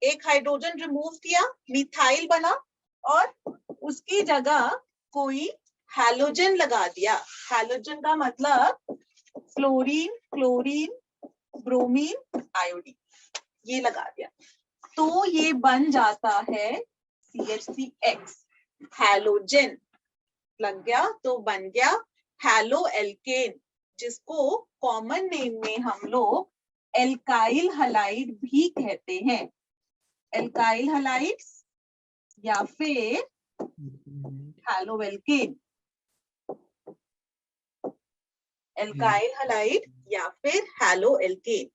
एक hydrogen remove किया, methyl बना, और उसकी जगह कोई हैलोजन लगा दिया। हैलोजन का मतलब फ्लोरीन, क्लोरीन, ब्रोमीन, आयोडीन, ये लगा दिया, तो ये बन जाता है CH3X, हैलोजन लग गया तो बन गया हैलो एल्केन, जिसको कॉमन नेम में हम लोग एल्काइल हलाइड भी कहते हैं। एल्काइल हलाइड्स या फिर हैलो एल्केन, एल्काइल हलाइड या फिर हैलो एल्केन।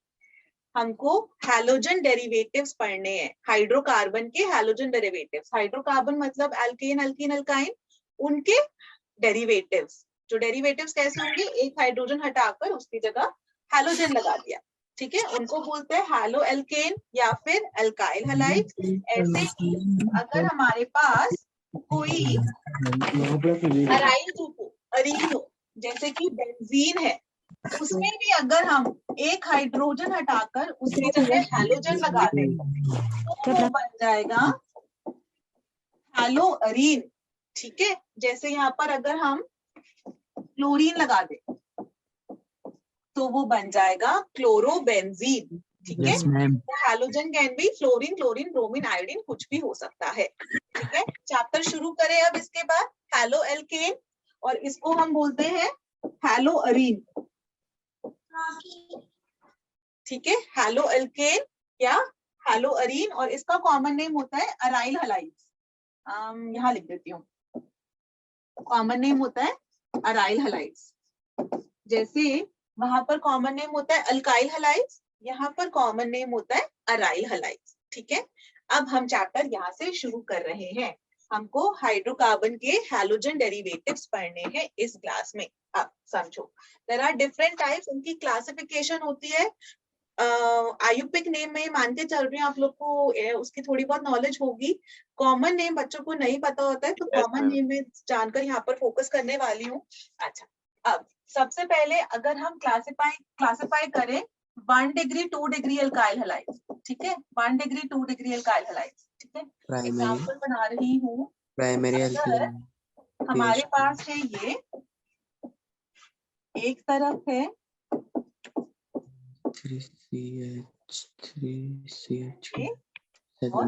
हमको हैलोजन डेरिवेटिव्स पढ़ने हैं, हाइड्रोकार्बन के हैलोजन डेरिवेटिव्स। हाइड्रोकार्बन मतलब एल्केन, अल्कीन, अल्काइन, उनके डेरिवेटिव्स। जो डेरिवेटिव्स कैसे होंगे, एक हाइड्रोजन हटाकर उसकी जगह हैलोजन लगा दिया, ठीक है, उनको बोलते हैं हैलो एल्केन या फिर एल्काइल हलाइड। ऐसे ही अगर हमारे पास कोई अराइल ग्रुप हो, अरीन हो, जैसे कि बेंजीन है, उसमें भी अगर हम एक हाइड्रोजन हटाकर उसकी जगह हैलोजन लगा दें तो वो बन जाएगा हैलो अरीन, ठीक है। जैसे यहाँ पर अगर हम क्लोरीन लगा दें तो वो बन जाएगा क्लोरोबेंजीन, ठीक है। Halogen can be fluorine, chlorine, bromine, iodine, कुछ भी हो सकता है, ठीक है। चैप्टर शुरू करें अब इसके बाद, हैलो एल्केन, और इसको हम बोलते हैं हैलो अरीन, ठीक है। हैलो एल्केन या हैलो अरीन, और इसका कॉमन नेम होता है अराइल हलाइड्स। यहाँ लिख देती हूँ, कॉमन नेम होता है अराइल हलाइड्स। जैसे वहां पर कॉमन नेम होता है अल्काइल हलाइड्स, यहाँ पर कॉमन नेम होता है अराइल हलाइड्स, ठीक है। अब हम चैप्टर यहाँ से शुरू कर रहे हैं। हमको हाइड्रोकार्बन के हैलोजन डेरिवेटिव्स पढ़ने हैं इस क्लास में। अब समझो, देयर आर डिफरेंट टाइप्स, उनकी क्लासिफिकेशन होती है। आयुपिक नेम में मान के चल रही हूँ, आप लोग को उसकी थोड़ी बहुत नॉलेज होगी। कॉमन नेम बच्चों को नहीं पता होता है, तो कॉमन नेम में जानकर यहाँ पर फोकस करने वाली हूँ। अच्छा, अब सबसे पहले अगर हम क्लासिफाई करें 1 डिग्री 2 डिग्री अल्काइल हलाइड्स, ठीक है, 1 डिग्री 2 डिग्री अल्काइल हलाइड्स, ठीक है। एग्जांपल बना रही हूँ, अगर हमारे पास है ये, एक तरफ है 3CH3CH और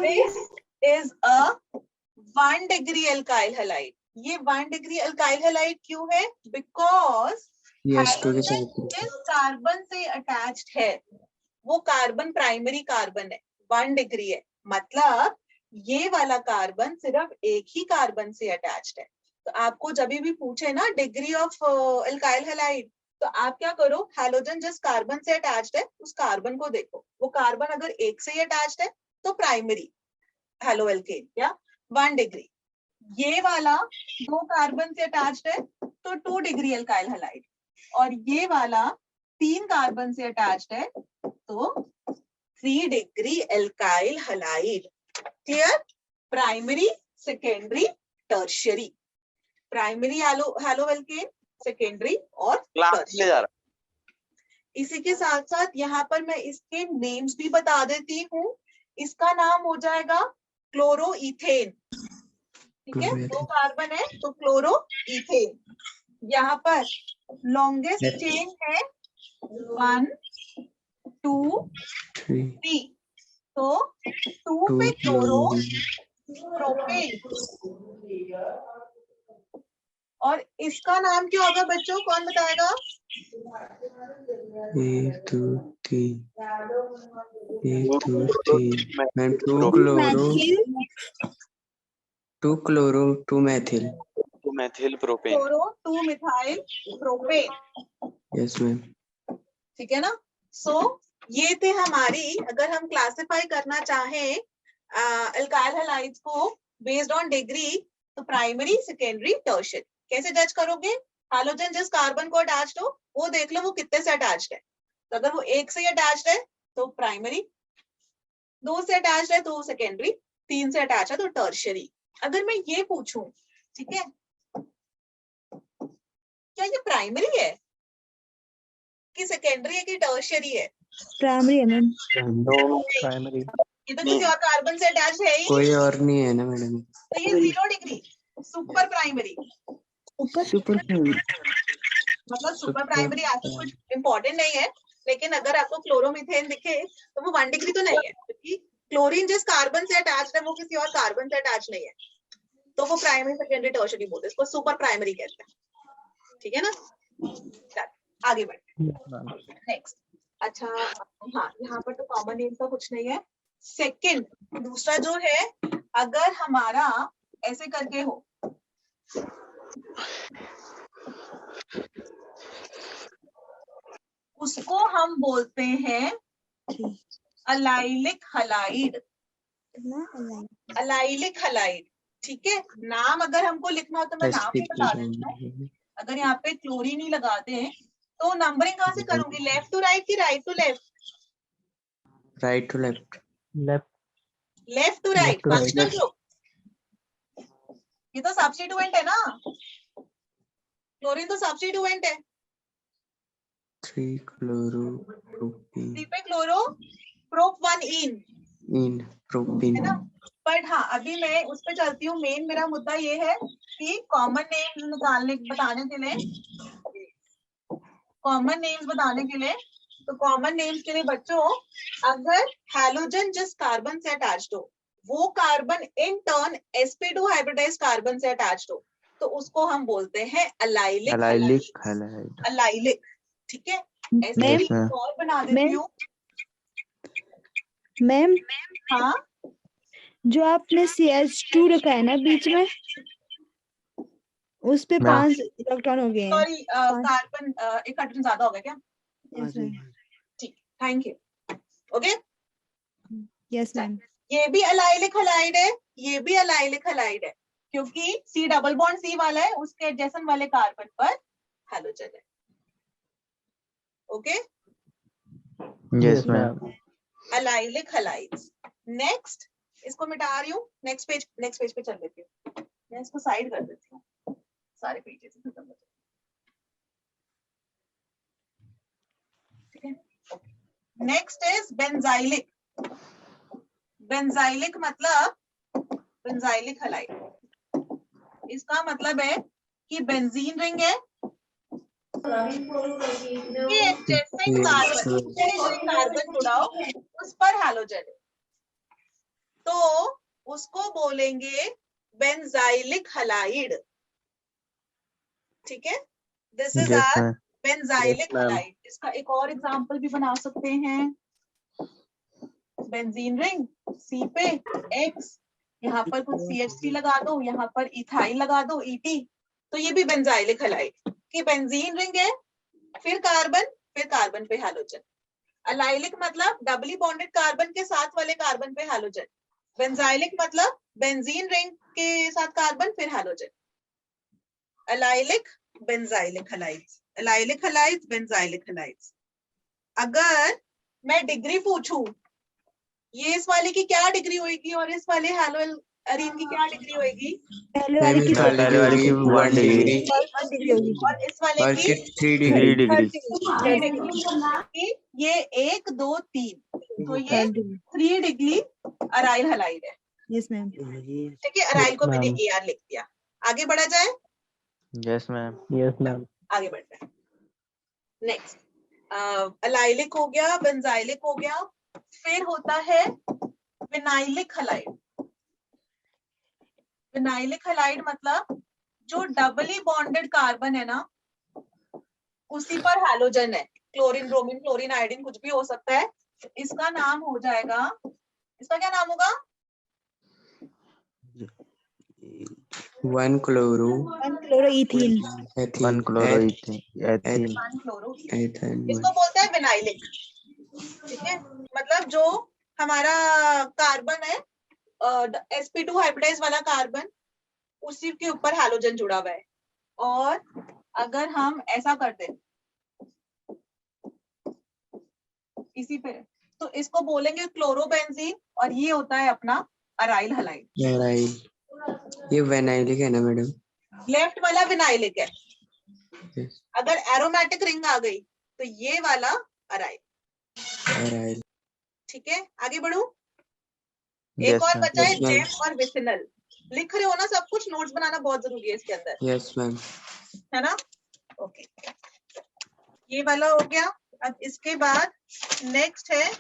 this is a 1 degree alkyl halide. ये 1 डिग्री अल्काइल हलाइड क्यों है? बिकॉज हाइड्रोजन जिस कार्बन से अटैच्ड है वो कार्बन प्राइमरी कार्बन है, 1 डिग्री है, मतलब ये वाला कार्बन सिर्फ एक ही कार्बन से अटैच्ड है। तो आपको जब भी पूछे ना डिग्री ऑफ अल्काइल हलाइड, तो आप क्या करो, हैलोजन जिस कार्बन से अटैच्ड है उस कार्बन को देखो, वो कार्बन अगर एक से ही अटैच्ड है तो प्राइमरी हैलो एल्केन या 1 डिग्री। ये वाला 2 कार्बन से अटैच्ड है तो 2 डिग्री अल्काइल हलाइड, और ये वाला 3 कार्बन से अटैच्ड है तो 3 degree alkyl halide. Clear? Primary, secondary, tertiary. Primary halo alkane, secondary और टर्शियरी। इसी के साथ साथ यहाँ पर मैं इसके नेम्स भी बता देती हूँ। इसका नाम हो जाएगा क्लोरोइथेन, ठीक है, 2 कार्बन है तो क्लोरोइथेन। यहाँ पर लॉन्गेस्ट चेन है 1 2 3, तो 2 पे क्लोरो प्रोपेन, और इसका नाम क्या होगा बच्चों, कौन बताएगा? 1 2 3 1 2 3 ma'am 2 chloro 2 chloro 2 Maithil propane, chloro 2 methyl propane, yes ma'am, ठीक है ना। सो ये थे हमारी, अगर हम क्लासिफाई करना चाहें अल्काइल हलाइड्स को बेस्ड ऑन डिग्री, तो प्राइमरी, सेकेंडरी, टर्शियरी। कैसे जज करोगे? हैलोजन जिस कार्बन को अटैच्ड हो वो देख लो वो कितने से अटैच्ड है, तो अगर वो एक से अटैच्ड है तो प्राइमरी, 2 से अटैच्ड है तो सेकेंडरी, 3 से अटैच है तो टर्शियरी। अगर मैं ये पूछूं, ठीक है, क्या ये प्राइमरी है कि सेकेंडरी है कि टर्शियरी है? प्राइमरी है मैम। प्राइमरी। ये तो किसी और कार्बन से अटैच है ही नहीं, कोई और नहीं है ना मैडम। तो ये 0 डिग्री सुपर प्राइमरी। सुपर मतलब सुपर प्राइमरी ऐसा कुछ इम्पोर्टेंट नहीं है, लेकिन अगर आपको क्लोरोमीथेन दिखे तो वो 1 डिग्री तो नहीं है, क्योंकि क्लोरीन जिस कार्बन से अटैच है वो किसी और कार्बन से अटैच नहीं है, तो वो प्राइमरी सेकेंडरी टर्शियरी बोलते हैं, इसको सुपर प्राइमरी कहते हैं। ठीक है ना? चल, आगे बढ़ते हैं। नेक्स्ट, अच्छा हाँ, यहाँ पर तो कॉमन नेम का कुछ नहीं है। सेकंड, दूसरा जो है, अगर हमारा ऐसे करके हो, उसको हम बोलते हैं अलाइलिक हलाइड। अलाइलिक हलाइड, ठीक है। नाम अगर हमको लिखना हो तो मैं नाम भी बता देती हूँ। अगर यहाँ पे क्लोरीन ही लगाते हैं तो नंबरिंग कहाँ से करूंगी, लेफ्ट टू राइट की right to left? Right to left. Left to right, functional group. ये तो सब्स्टिट्यूएंट है ना, क्लोरीन तो सब्स्टिट्यूएंट है। 3 chloro-propene 3 पे chloro, prop 1 in, in propene। है ना? बट हाँ, अभी मैं उस पे चलती हूँ। मेन मेरा मुद्दा ये है कि कॉमन नेम निकालने बताने के लिए, कॉमन नेम्स बताने के लिए, तो कॉमन नेम्स के लिए बच्चों, अगर हैलोजन जिस कार्बन से अटैच्ड हो वो carbon in turn sp2 hybridize carbon से अटैच्ड हो, तो उसको हम बोलते हैं अलाइलिक हलाइड। अलाइलिक, ठीक है। ऐसे मैम, ही और बना देती हूँ। मैम हाँ, जो आपने CH2 रखा है ना बीच में, उस पे 5 इलेक्ट्रॉन हो गए हैं। सॉरी, कार्बन एक हाइड्रोजन ज्यादा हो गया क्या? Yes ma'am. ठीक, thank you. Okay, yes ma'am. ये भी अलाइलिक हलाइड है, ये भी अलाइलिक हलाइड है, क्योंकि C डबल बॉन्ड C वाला है, उसके एडजेसेंट वाले कार्बन पर हैलोजन है। Okay, yes ma'am. Allylic halides. Next, इसको मिटा रही हूँ, नेक्स्ट पेज पे चल लेती हूँ। मैं इसको साइड कर देती हूँ, सारे पेजेस खत्म हो जाए। ठीक है, नेक्स्ट इज बेंजाइलिक। बेंजाइलिक मतलब बेंजाइलिक हलाइड। इसका मतलब है कि बेंजीन रिंग है, ये एडजेसेंट कार्बन से कोई कार्बन जुड़ा हो उस पर हैलोजन है, तो उसको बोलेंगे बेंजाइलिक हलाइड। ठीक है, this is our benzylic halide. इसका एक और एग्जांपल भी बना सकते हैं। बेंजीन रिंग C पे X, यहाँ पर कुछ CH3 लगा दो, यहाँ पर इथाइल लगा दो ET, तो ये भी बेंजाइलिक हलाइड कि बेंजीन रिंग है, फिर कार्बन पे हैलोजन। अलाइलिक मतलब डबली बॉन्डेड कार्बन के साथ वाले कार्बन पे हैलोजन। बेंजाइलिक मतलब बेंजीन रिंग के साथ कार्बन फिर halogen. Allylic benzylic halides, allylic halides, benzylic halides. अगर मैं डिग्री पूछूं, ये इस वाले की क्या डिग्री होगी और इस वाले हैलो अरीन की क्या डिग्री होगी? पहले वाले की पहले वाले की 1 डिग्री 1 डिग्री होगी और इस वाले और की 3 डिग्री। 3 डिग्री। ये 1 2 3, तो ये 3 डिग्री अराइल हलाइड है। Yes ma'am. ठीक है, अराइल को मैंने AR लिख दिया। आगे बढ़ा जाए। Yes ma'am. आगे बढ़ते हैं। नेक्स्ट, अलाइलिक हो गया, बेंजाइलिक हो गया, फिर होता है विनाइलिक हलाइड। विनाइलिक हलाइड मतलब जो डबली बॉन्डेड कार्बन है ना, उसी पर हैलोजन है। क्लोरीन, ब्रोमीन, क्लोरीन, आयोडीन कुछ भी हो सकता है। इसका नाम हो जाएगा, इसका क्या नाम होगा? 1 chloro 1 क्लोरोईथीन। 1 chloroethane। इसको बोलते हैं विनाइलिक। ठीक है, मतलब जो हमारा कार्बन है sp2 हाइब्रिडाइज वाला कार्बन, उसी के ऊपर हैलोजन जुड़ा हुआ है। और अगर हम ऐसा कर दें इसी पे, तो इसको बोलेंगे क्लोरोबेंजीन, और ये होता है अपना अराइल हलाइड। अराइल, ये विनाइलिक है ना मैडम? लेफ्ट वाला विनाइलिक है, Yes. अगर एरोमेटिक रिंग आ गई तो ये वाला अराइल। Aryl. ठीक है, आगे बढ़ू। Yes, एक और ma'am. बचा है Yes, ma'am. जेम और विसिनल। लिख रहे हो ना सब कुछ, नोट्स बनाना बहुत जरूरी है इसके अंदर, Yes, ma'am. है ना? ओके, ये वाला हो गया। अब इसके बाद नेक्स्ट है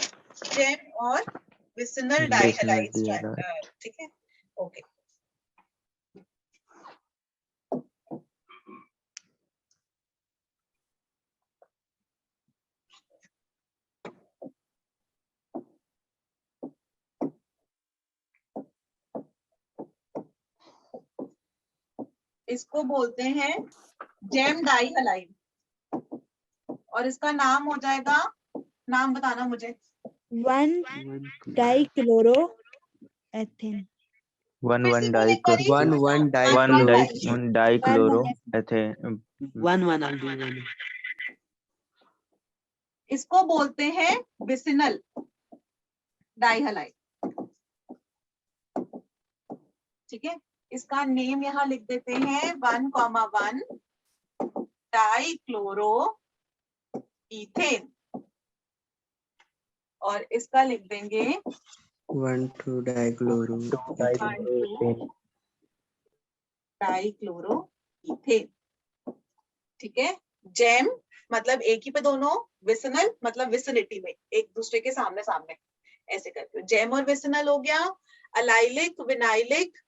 जेम और विसिनल डाइहैलाइड स्ट्रक्चर। ठीक है, ओके। इसको बोलते हैं जेम डाइहैलाइड और इसका नाम हो जाएगा, नाम बताना मुझे। 1-dichloroethane। One फिर से बोल एक बारी। 1 dichloroethane. I'll do one. इसको बोलते हैं विसिनल डाइहैलाइड। ठीक है, इसका नेम यहाँ लिख देते हैं 1,1 डाइक्लोरो इथेन और इसका लिख देंगे 1,2 dichloro. Dichloro ethane. ठीक है, जेम मतलब एक ही पे दोनों, विसिनल मतलब विसिनिटी में, एक दूसरे के सामने सामने, ऐसे करके जेम और विसिनल हो गया। अलाइलिक, विनाइलिक,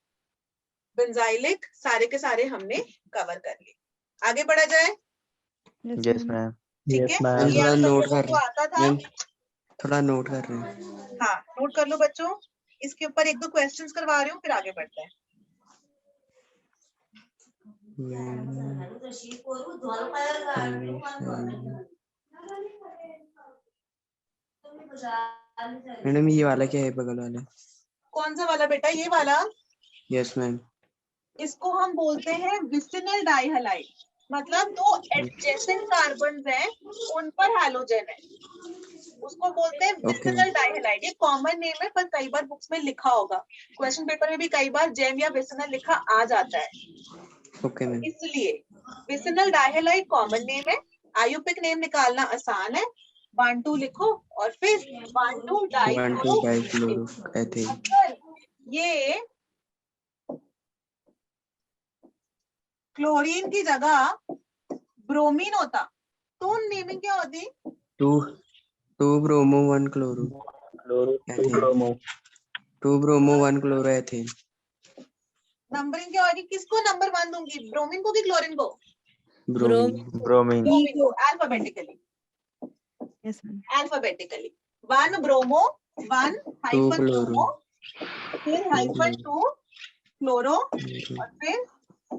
बेंजाइलिक, सारे के सारे हमने कवर कर लिए। आगे बढ़ा जाए। Yes, ma'am. ठीक है, मैम ये थोड़ा आप सब नोट लोगों कर को आता था। मैम थोड़ा नोट कर रहे हैं। हाँ, नोट कर लो बच्चों। इसके ऊपर एक दो क्वेश्चंस करवा रही हूँ, फिर आगे बढ़ते हैं। मैडम ये वाला क्या है, बगल वाला? कौन सा वाला बेटा? ये वाला। Yes ma'am. इसको हम बोलते हैं विसिनल डाइहैलाइड, मतलब दो एडजेसेंट कार्बन्स हैं, उन पर हैलोजन है, उसको बोलते हैं विसिनल डाइहैलाइड। ये कॉमन नेम है, पर कई बार बुक्स में लिखा होगा, क्वेश्चन पेपर में भी कई बार जेम या विसिनल लिखा आ जाता है। Okay ma'am. इसलिए विसिनल डाइहैलाइड कॉमन नेम है, आयुपिक नेम निकालना आसान है। 1,2 लिखो और फिर 1,2 डाइक्लोरोएथेन। अगर ये क्लोरीन की जगह ब्रोमीन होता तो नेमिंग क्या होती? 2 bromo 1 chloro 2 bromo 1 chloroethane. Numbering क्या होगी? किसको नंबर 1 दूंगी, ब्रोमीन को कि क्लोरीन को? ब्रोमीन। Bromine. ब्रोमीन को, alphabetically. Yes, ma'am. Alphabetically 1 bromo 1 hyphen bromo, फिर हाइफन 2 क्लोरो और फिर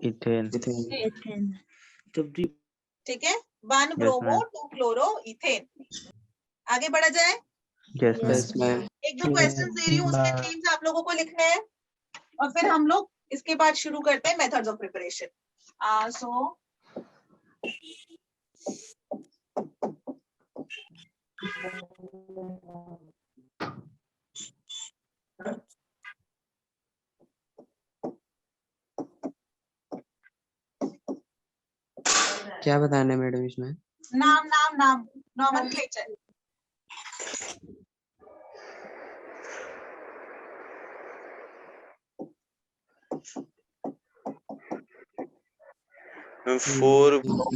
Ethane. Ethane. ठीक है, 1 Yes, bromo ma'am. 2 chloro ethane. आगे बढ़ा जाए। Yes, ma'am. Yes ma'am. एक दो क्वेश्चन दे रही हूँ, उसके नेम्स आप लोगों को लिखने हैं और फिर हम लोग इसके बाद शुरू करते हैं मेथड्स ऑफ प्रिपरेशन। सो क्या बताना है मैडम इसमें? नाम नाम नाम नॉमेनक्लेचर। Four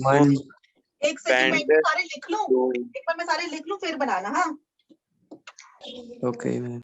one. एक सेकंड मैं Panda. सारे लिख लूं, एक बार मैं सारे लिख लूं फिर बनाना। हाँ, ओके मैम।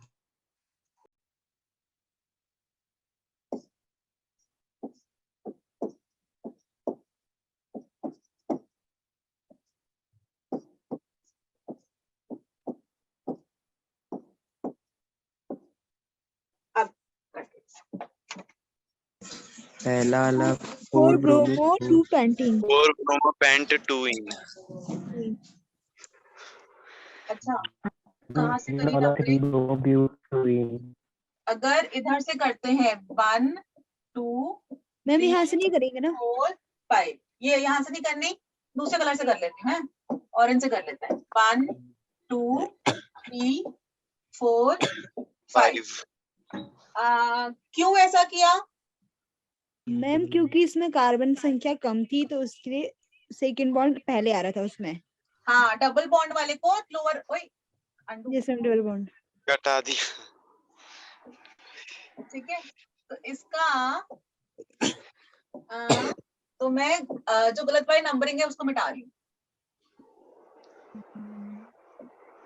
पहला वाला 4 bromo 2 pentene। 4 bromo pent 2ene. अच्छा कहाँ से करी नंबरिंग? अगर इधर से करते हैं 1 2 मैम यहाँ से नहीं करेंगे ना? 4 5, ये यहाँ से नहीं करनी, दूसरे कलर से कर लेते हैं, ऑरेंज से कर लेते हैं। 1 2 3 4 5। क्यों ऐसा किया? मैम क्योंकि इसमें कार्बन संख्या कम थी तो उसके लिए सेकंड बॉन्ड पहले आ रहा था उसमें। हाँ, डबल बॉन्ड वाले को लोअर, ओए ये सब डबल बॉन्ड। घटा दिया। ठीक है, तो इसका तो मैं जो गलत वाली नंबरिंग है उसको मिटा रही हूँ।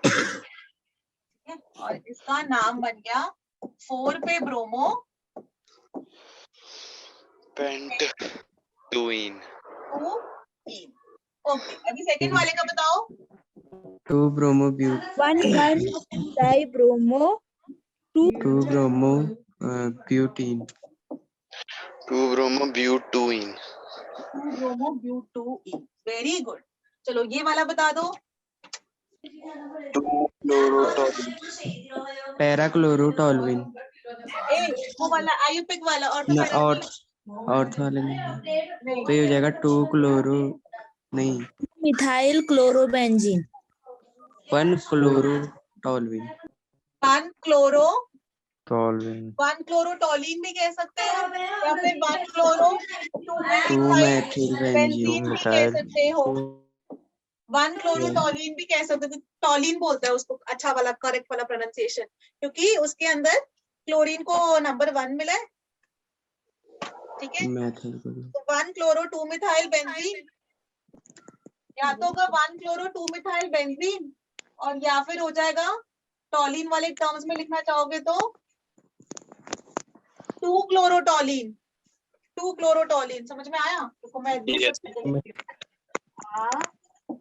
ठीक है, और इसका नाम बन गया 4 पे ब्रोमो पेंट 2 इन। 2 इन। ओके, अभी सेकंड वाले का बताओ। 2 bromo but 1 dibromo 2 2 bromo butene 2 bromo but 2 ene. 2 bromo but 2 ene. Very good. चलो ये वाला बता दो। 2 क्लोरोटॉलिन। parachlorotoluene ए वो वाला आयुपिक वाला और ना और ऑर्थ वाले नहीं, नहीं, तो ये हो जाएगा 2 क्लोरो नहीं मिथाइल क्लोरोबेंजीन 1 क्लोरोटॉलुएन 1 क्लोरो टॉलविन 1 क्लोरोटोलिन भी कह सकते हैं, या फिर 1 chloro 2 2 methyl methyl benzene benzene भी कह सकते हो। 1 Yeah. क्लोरोटोलिन भी कह सकते हो, टोलिन बोलते हैं उसको, अच्छा वाला करेक्ट वाला प्रोनाउंसिएशन, क्योंकि उसके अंदर क्लोरीन को नंबर 1 मिला है। ठीक है, methyl तो 1 क्लोरो 2 मिथाइल बेंजीन, या तो होगा 1 क्लोरो 2 मिथाइल बेंजीन, और या फिर हो जाएगा टोलिन वाले टर्म्स में लिखना चाहोगे तो 2 क्लोरोटोलिन। 2 क्लोरोटोलिन समझ में आया? तो मैं Yes.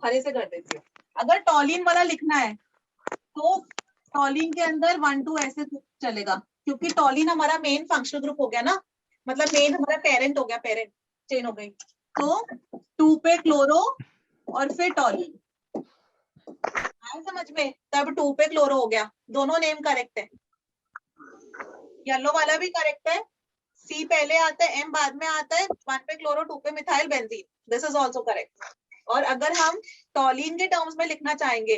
हरे से कर देती हूँ। अगर टोलिन वाला लिखना है तो टोलिन के अंदर 1 2 ऐसे चलेगा, क्योंकि टोलिन हमारा मेन फंक्शनल ग्रुप हो गया ना, मतलब मेन हमारा पेरेंट हो गया, पेरेंट चेन हो गई। तो 2 पे क्लोरो और फिर टोलिन आया समझ में, तब 2 पे क्लोरो हो गया। दोनों नेम करेक्ट है, येलो वाला भी करेक्ट है, सी पहले आता है, एम बाद में आता है, 1 पे क्लोरो 2 पे methyl benzene, this is also correct. और अगर हम टोलिन के टर्म्स में लिखना चाहेंगे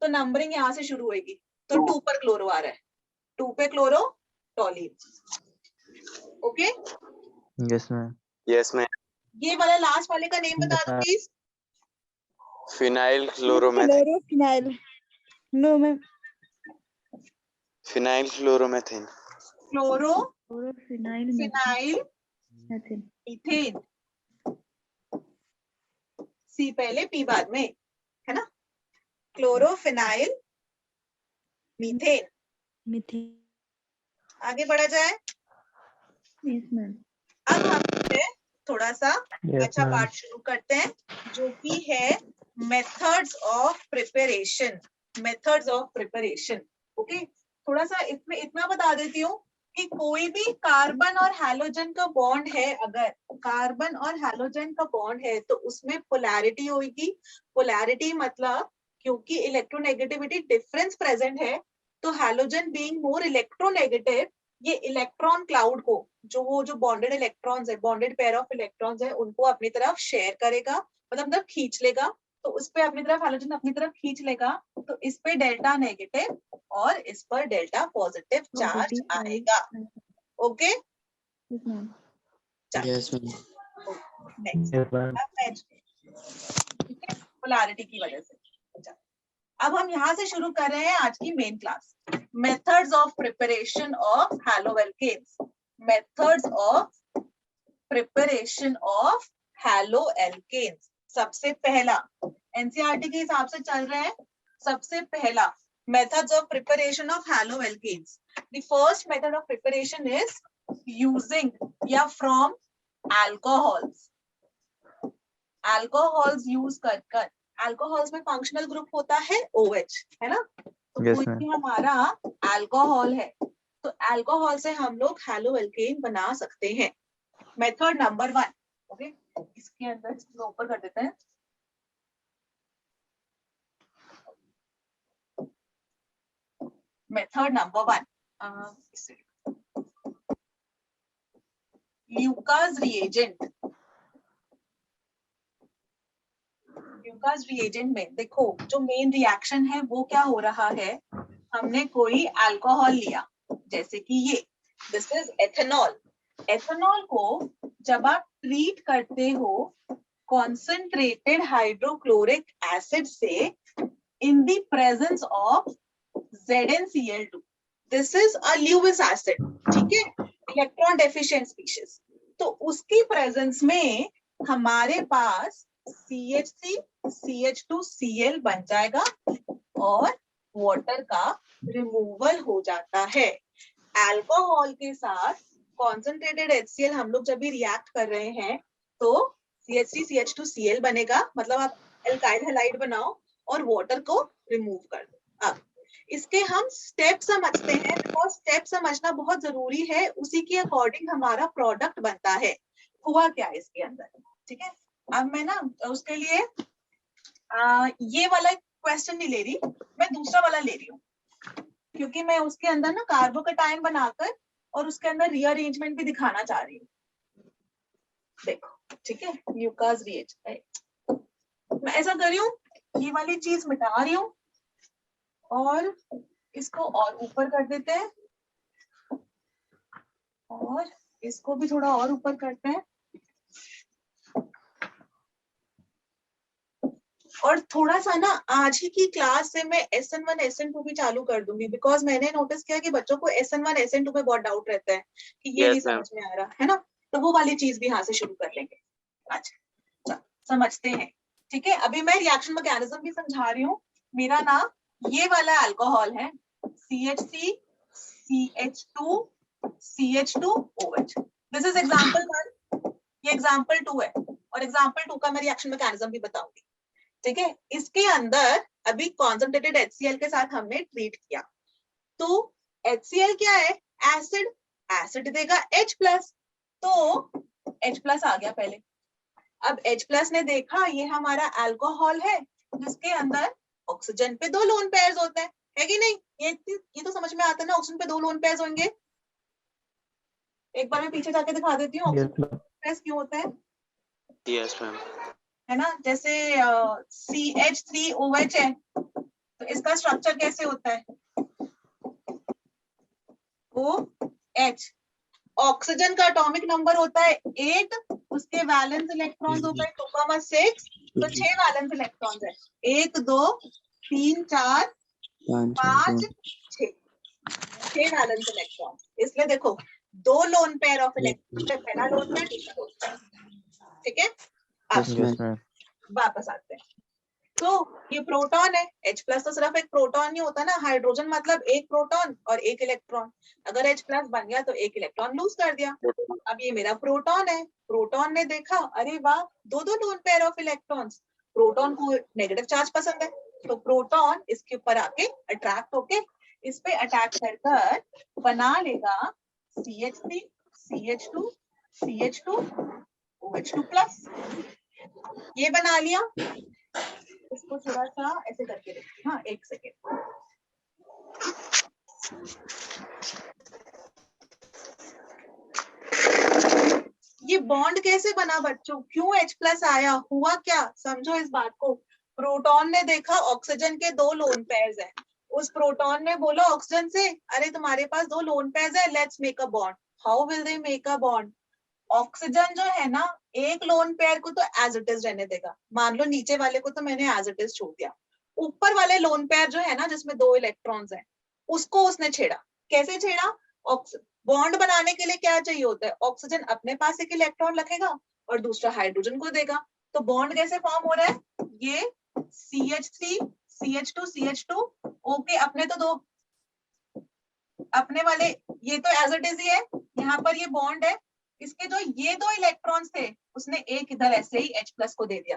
तो नंबरिंग यहाँ से शुरू होगी, तो 2 पर क्लोरो आ रहा है, 2 पे chloro toluene. Okay, yes ma'am. Yes ma'am. ये वाला लास्ट वाले का नेम बता दो please. Phenyl chloromethane. Chlorophenyl no ma'am phenyl chloromethane. Chloro chlorophenyl phenyl methyl methane, C पहले पी बाद में, है ना? Chlorophenyl methane. मिथेन। आगे बढ़ा जाए। Yes ma'am. अब हम थोड़ा सा अच्छा पार्ट शुरू करते हैं, जो कि है methods of preparation. Methods of preparation. Okay, थोड़ा सा इसमें इतना बता देती हूँ कि कोई भी कार्बन और हैलोजन का बॉन्ड है, अगर कार्बन और हैलोजन का बॉन्ड है तो उसमें पोलैरिटी होगी। पोलैरिटी मतलब क्योंकि इलेक्ट्रोनेगेटिविटी डिफरेंस प्रेजेंट है, तो हैलोजन बीइंग मोर इलेक्ट्रोनेगेटिव, ये इलेक्ट्रॉन क्लाउड को, जो बॉन्डेड इलेक्ट्रॉन्स है, बॉन्डेड पेयर ऑफ इलेक्ट्रॉन्स है, उनको अपनी तरफ शेयर करेगा, मतलब खींच लेगा। तो उस पे अपनी तरफ हैलोजन अपनी तरफ खींच लेगा, तो इस पे डेल्टा नेगेटिव और इस पर डेल्टा पॉजिटिव चार्ज आएगा। Okay, yes ma'am next polarity की वजह से। अब हम यहाँ से शुरू कर रहे हैं आज की main class, methods of preparation of haloalkanes. Methods of preparation of haloalkanes. सबसे पहला एनसीईआरटी के हिसाब से चल रहा है, सबसे पहला methods of preparation of haloalkanes. The first method of preparation is using या from alcohols. Alcohols use कर alcohols में functional group होता है OH, है ना? तो Yes, कोई ma'am. भी हमारा alcohol है तो alcohol से हम लोग haloalkane बना सकते हैं। मेथड नंबर 1, ओके, इसके अंदर इसको ऊपर कर देते हैं। Method number 1, Lucas reagent. Lucas reagent में देखो जो मेन रिएक्शन है वो क्या हो रहा है, हमने कोई अल्कोहल लिया, जैसे कि ये, दिस इज एथेनॉल। एथेनॉल को जब आप ट्रीट करते हो कॉन्सेंट्रेटेड हाइड्रोक्लोरिक एसिड से in the presence of ZnCl2. This is a Lewis acid, ठीक है, इलेक्ट्रॉन डेफिशिएंट स्पीशीज। तो उसकी प्रेजेंस में हमारे पास CH3 CH2Cl बन जाएगा और वाटर का रिमूवल हो जाता है। अल्कोहल के साथ कॉन्सेंट्रेटेड HCl हम लोग जब भी रिएक्ट कर रहे हैं तो CH3 CH2Cl बनेगा, मतलब आप एल्काइल हैलाइड बनाओ और वाटर को रिमूव कर दो। अब इसके हम स्टेप समझते हैं, बिकॉज स्टेप समझना बहुत जरूरी है, उसी के अकॉर्डिंग हमारा प्रोडक्ट बनता है। हुआ क्या है इसके अंदर, ठीक है। अब मैं ना उसके लिए ये वाला क्वेश्चन नहीं ले रही, मैं दूसरा वाला ले रही हूँ, क्योंकि मैं उसके अंदर ना कार्बोकैटायन बनाकर और उसके अंदर रीअरेंजमेंट भी दिखाना चाह रही हूँ। देखो, ठीक है, ल्यूकास रिएजेंट मैं ऐसा कर रही हूँ, ये वाली चीज मिटा रही हूँ और इसको और ऊपर कर देते हैं और इसको भी थोड़ा और ऊपर करते हैं और थोड़ा सा ना आज ही की क्लास से मैं SN1 SN2 भी चालू कर दूंगी, बिकॉज मैंने नोटिस किया कि बच्चों को SN1 SN2 पे बहुत डाउट रहता है कि ये नहीं समझ में आ रहा है ना, तो वो वाली चीज भी यहाँ से शुरू कर लेंगे। अच्छा समझते हैं, ठीक है। अभी मैं रिएक्शन मैकेनिज्म भी समझा रही हूँ। मेरा ना ये वाला अल्कोहल है CH3 CH2 CH2OH। This is example 1, ये एग्जांपल 2 है और एग्जांपल 2 का मैं रिएक्शन मैकेनिज्म भी बताऊंगी, ठीक है। इसके अंदर अभी कॉन्सेंट्रेटेड HCl के साथ हमने ट्रीट किया, तो HCl क्या है, एसिड, एसिड देगा H+, तो H+ आ गया पहले। अब H+ ने देखा ये हमारा अल्कोहल है जिसके अंदर ऑक्सीजन पे 2 लोन पेयर्स होते हैं, है कि नहीं, ये तो समझ में आता है ना, ऑक्सीजन पे 2 लोन पेयर्स होंगे। एक बार मैं पीछे जाके दिखा देती हूँ ऑक्सीजन पेयर्स क्यों होते हैं। Yes ma'am. है ना, जैसे CH3OH है तो इसका स्ट्रक्चर कैसे होता है, OH। ऑक्सीजन का एटॉमिक नंबर होता है 8, उसके वैलेंस इलेक्ट्रॉन्स होता है 2,6, तो 6 वैलेंस इलेक्ट्रॉन्स है, 1 2 3 4 5 6 वैलेंस इलेक्ट्रॉन। इसलिए देखो 2 लोन पेयर ऑफ इलेक्ट्रॉन, पहला लोन पेयर दूसरा लोन पेयर, ठीक है। अब वापस आते हैं, तो ये प्रोटॉन है, H+ तो सिर्फ एक प्रोटॉन नहीं होता ना, हाइड्रोजन मतलब एक प्रोटॉन और एक इलेक्ट्रॉन, अगर H+ बन गया तो एक इलेक्ट्रॉन लूज कर दिया। अब ये मेरा प्रोटॉन है, प्रोटॉन ने देखा अरे वाह 2 lone pair of electrons, proton को नेगेटिव चार्ज पसंद है, तो प्रोटॉन इसके ऊपर आके अट्रैक्ट होके इस पे अटैक कर बना लेगा CH3 CH2 CH2 OH2+, ये बना लिया। इसको थोड़ा सा ऐसे करके देखिए, हाँ 1 सेकेंड। ये बॉन्ड कैसे बना बच्चों, क्यों H+ आया, हुआ क्या, समझो इस बात को। प्रोटॉन ने देखा ऑक्सीजन के 2 लोन पेयर्स हैं, उस प्रोटॉन ने बोला ऑक्सीजन से अरे तुम्हारे पास 2 लोन पेयर्स है, let's make a bond. How will they make a bond, oxygen जो है ना एक लोन पेयर को तो एज इट इज रहने देगा, मान लो नीचे वाले को तो मैंने एज इट इज छोड़ दिया, ऊपर वाले लोन पेयर जो है ना जिसमें 2 इलेक्ट्रॉन्स हैं उसको उसने छेड़ा। कैसे छेड़ा, बॉन्ड बनाने के लिए क्या चाहिए होता है, ऑक्सीजन अपने पास एक इलेक्ट्रॉन रखेगा और दूसरा हाइड्रोजन को देगा, तो बॉन्ड कैसे फॉर्म हो रहा है, ये CH3 CH2 CH2 ओके, अपने तो 2 अपने वाले ये तो एज इट इज ही है, यहाँ पर ये बॉन्ड है, इसके जो ये 2 इलेक्ट्रॉन्स थे उसने एक इधर ऐसे ही H+ को दे दिया,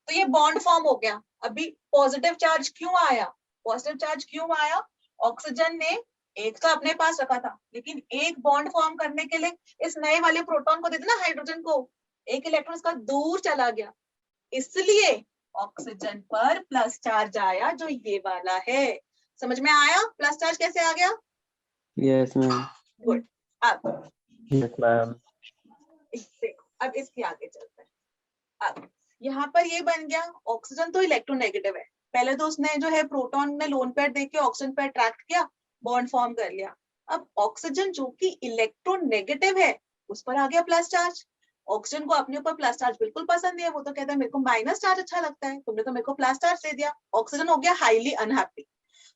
तो ये बॉन्ड फॉर्म हो गया। अभी पॉजिटिव चार्ज क्यों आया, पॉजिटिव चार्ज क्यों आया, ऑक्सीजन ने एक तो अपने पास रखा था, लेकिन एक बॉन्ड फॉर्म करने के लिए इस नए वाले प्रोटॉन को दे देना, हाइड्रोजन को, एक इलेक्ट्रॉन का दूर चला गया, इसलिए ऑक्सीजन पर प्लस चार्ज आया जो ये वाला है। समझ में आया प्लस चार्ज कैसे आ गया? Yes ma'am. गुड। अब यस मैम। अब इसके आगे चलते हैं। अब यहाँ पर ये बन गया, ऑक्सीजन तो इलेक्ट्रोनेगेटिव है, पहले तो उसने जो है प्रोटॉन ने लोन पेयर देके ऑक्सीजन पे अट्रैक्ट किया, बॉन्ड फॉर्म कर लिया। अब ऑक्सीजन जो कि इलेक्ट्रोनेगेटिव है उस पर आ गया प्लस चार्ज, ऑक्सीजन को अपने ऊपर प्लस चार्ज बिल्कुल पसंद नहीं है, वो तो कहता है मेरे को माइनस चार्ज अच्छा लगता है, तुमने तो मेरे को प्लस चार्ज दे दिया। ऑक्सीजन हो गया हाईली अनहैप्पी।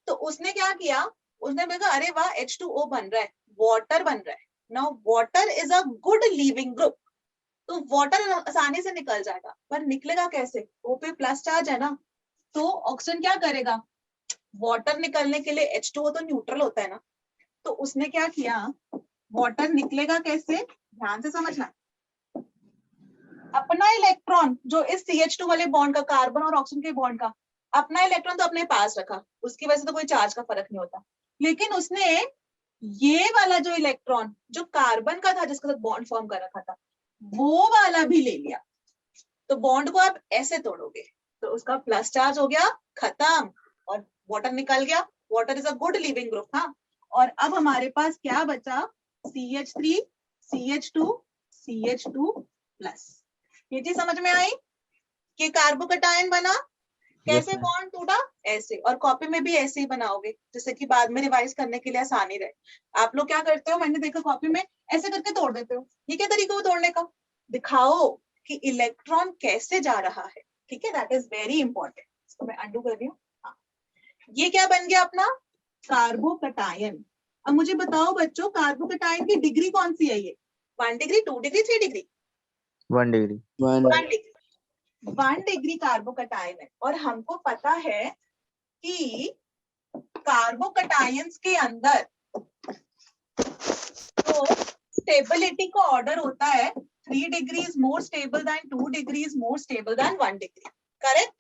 तो उसने क्या किया, उसने देखा अरे वाह H2O बन रहा है, वाटर बन रहा है। Now water is a good leaving group, तो वाटर आसानी से निकल जाएगा, पर निकलेगा कैसे, वो पे प्लस चार्ज है ना। तो ऑक्सीजन क्या करेगा, वाटर निकलने के लिए H2O तो न्यूट्रल होता है ना, तो उसने क्या किया, वाटर निकलेगा कैसे, ध्यान से समझना। अपना इलेक्ट्रॉन जो इस CH2 वाले बॉन्ड का, कार्बन और ऑक्सीजन के बॉन्ड का, अपना इलेक्ट्रॉन तो अपने पास रखा, उसकी वजह से तो कोई चार्ज का फर्क नहीं होता, लेकिन उसने ये वाला जो इलेक्ट्रॉन जो कार्बन का था जिसके साथ बॉन्ड फॉर्म कर रखा था, वो वाला भी ले लिया। तो बॉन्ड को आप ऐसे तोड़ोगे तो उसका प्लस चार्ज हो गया खत्म और वाटर निकल गया। Water is a good leaving group. हाँ, और अब हमारे पास क्या बचा, CH3 CH2 CH2 प्लस। ये चीज समझ में आई कि कार्बोकटायन बना, कैसे बॉन्ड टूटा, ऐसे। और कॉपी में भी ऐसे ही बनाओगे जिससे कि बाद में रिवाइज करने के लिए आसानी रहे। आप लोग क्या करते हो, मैंने देखा कॉपी में ऐसे करके तोड़ देते हो। ये क्या तरीका हो तोड़ने का, दिखाओ कि इलेक्ट्रॉन कैसे जा रहा है। ठीक है, दैट इज वेरी इंपॉर्टेंट। इसको मैं अंडू कर रही हूँ। हाँ, ये क्या बन गया अपना कार्बोकटायन। अब मुझे बताओ बच्चों, कार्बोकटायन की डिग्री कौन सी है, ये 1 degree 2 degree 3 degree? 1 degree. 1 degree. 1 degree carbocation है। और हमको पता है कि कार्बोकटायंस के अंदर तो स्टेबिलिटी का ऑर्डर होता है 3 degrees more stable then 2 degrees more stable then 1 degree, correct?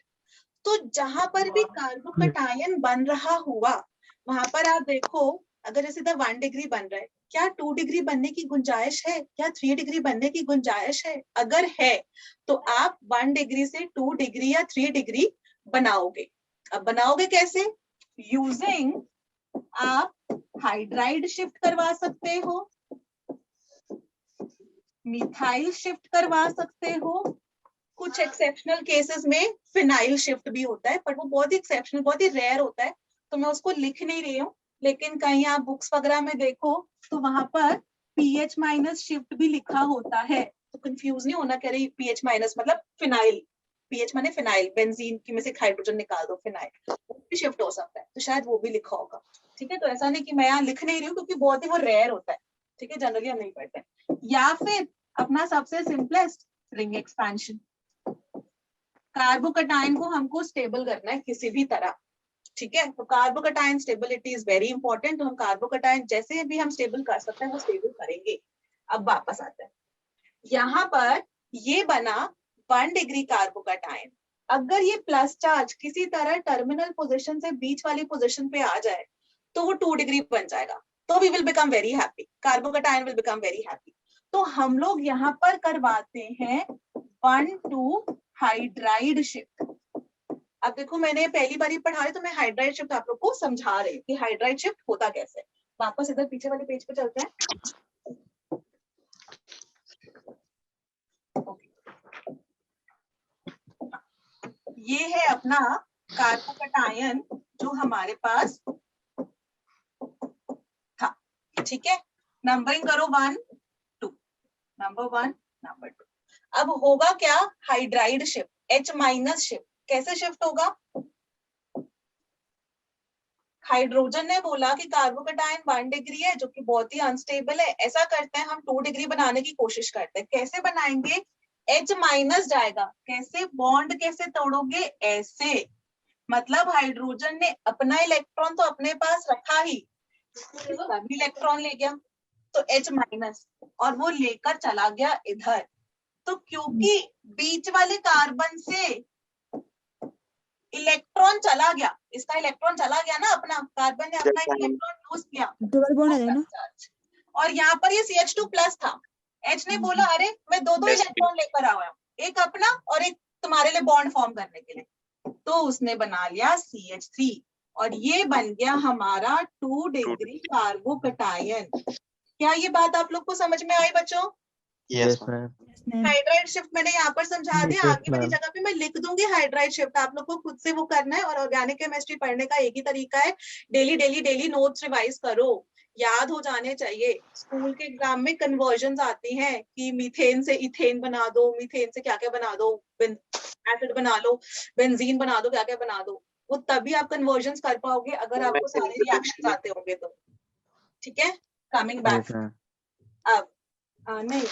तो जहां पर भी कार्बोकटायन बन रहा हुआ वहां पर आप देखो, अगर जैसे 1 डिग्री बन रहा है, क्या 2 डिग्री बनने की गुंजाइश है, क्या 3 डिग्री बनने की गुंजाइश है? अगर है तो आप 1 डिग्री से 2 डिग्री या 3 डिग्री बनाओगे। अब बनाओगे कैसे? यूजिंग, आप हाइड्राइड शिफ्ट करवा सकते हो, मिथाइल शिफ्ट करवा सकते हो, कुछ एक्सेप्शनल केसेस में फिनाइल शिफ्ट भी होता है, पर वो बहुत ही एक्सेप्शनल, बहुत ही रेयर होता है, तो मैं उसको लिख नहीं रही हूँ। लेकिन कहीं आप बुक्स वगैरह में देखो तो वहां पर पीएच माइनस शिफ्ट भी लिखा होता है, तो कंफ्यूज नहीं होना, कह रही पीएच माइनस मतलब फिनाइल, पीएच माने फिनाइल, बेंजीन की में से हाइड्रोजन निकाल दो, फिनाइल, वो भी शिफ्ट हो सकता है, तो शायद वो भी लिखा होगा। ठीक है, तो ऐसा नहीं कि मैं यहाँ लिख नहीं रही हूँ, क्योंकि बहुत ही वो रेयर होता है। ठीक है, जनरली हम नहीं पढ़ते। या फिर अपना सबसे सिंपलेस्ट रिंग एक्सपेंशन, कार्बोकटायन को हमको स्टेबल करना है किसी भी तरह। ठीक है, तो carbocation stability is very important, तो हम कार्बोकटायन जैसे भी हम स्टेबल कर सकते हैं वो स्टेबल करेंगे। अब वापस आते हैं, यहाँ पर ये बना 1 डिग्री कार्बोकटायन। अगर ये प्लस चार्ज किसी तरह टर्मिनल पोजीशन से बीच वाली पोजीशन पे आ जाए तो वो 2 डिग्री बन जाएगा, तो we will become very happy, carbocation will become very happy. तो हम लोग यहाँ पर करवाते हैं 1,2 हाइड्राइड शिफ्ट। अब देखो, मैंने पहली बार पढ़ा रही तो मैं हाइड्राइड शिफ्ट आप लोग को समझा रही हूँ कि हाइड्राइड शिफ्ट होता कैसे। वापस इधर पीछे वाले पेज पे चलते हैं। ये है अपना कार्बोकटायन जो हमारे पास था। ठीक है, नंबरिंग करो 1 2, नंबर 1 नंबर 2। अब होगा क्या, hydride shift, H minus shift. कैसे शिफ्ट होगा, हाइड्रोजन ने बोला कि कार्बोकटायन 1 डिग्री है जो कि बहुत ही अनस्टेबल है, ऐसा करते हैं हम 2 डिग्री बनाने की कोशिश करते हैं। कैसे बनाएंगे, H माइनस जाएगा, कैसे बॉन्ड कैसे तोड़ोगे, ऐसे, मतलब हाइड्रोजन ने अपना इलेक्ट्रॉन तो अपने पास रखा ही, सभी इलेक्ट्रॉन ले गया तो H माइनस, और वो लेकर चला गया इधर। तो क्योंकि बीच वाले कार्बन से इलेक्ट्रॉन चला गया, इसका इलेक्ट्रॉन चला गया ना, अपना कार्बन ने अपना इलेक्ट्रॉन यूज किया, डबल बॉन्ड है ना, और यहाँ पर ये CH2 प्लस था। H ने बोला अरे मैं दो इलेक्ट्रॉन लेकर आया हूँ, एक अपना और एक तुम्हारे लिए बॉन्ड फॉर्म करने के लिए, तो उसने बना लिया CH3 और ये बन गया हमारा 2 डिग्री कार्बोकटायन। क्या ये बात आप लोग को समझ में आई बच्चों? Yes ma'am. हाइड्राइड शिफ्ट मैंने यहाँ पर समझा दिया, आगे वाली जगह पे मैं लिख दूंगी हाइड्राइड शिफ्ट, आप लोग को खुद से वो करना है। और ऑर्गेनिक केमिस्ट्री पढ़ने का एक ही तरीका है, daily daily daily notes revise करो। याद हो जाने चाहिए। स्कूल के एग्जाम में कन्वर्जन आती हैं कि मीथेन से इथेन बना दो, मीथेन से क्या क्या बना दो, एसिड बना लो, बेंजीन बना दो, क्या क्या बना दो। वो तभी आप कन्वर्जन कर पाओगे अगर आपको सारे रिएक्शन आते होंगे तो। ठीक है, कमिंग बैक। Yes, ma'am. अब नहीं,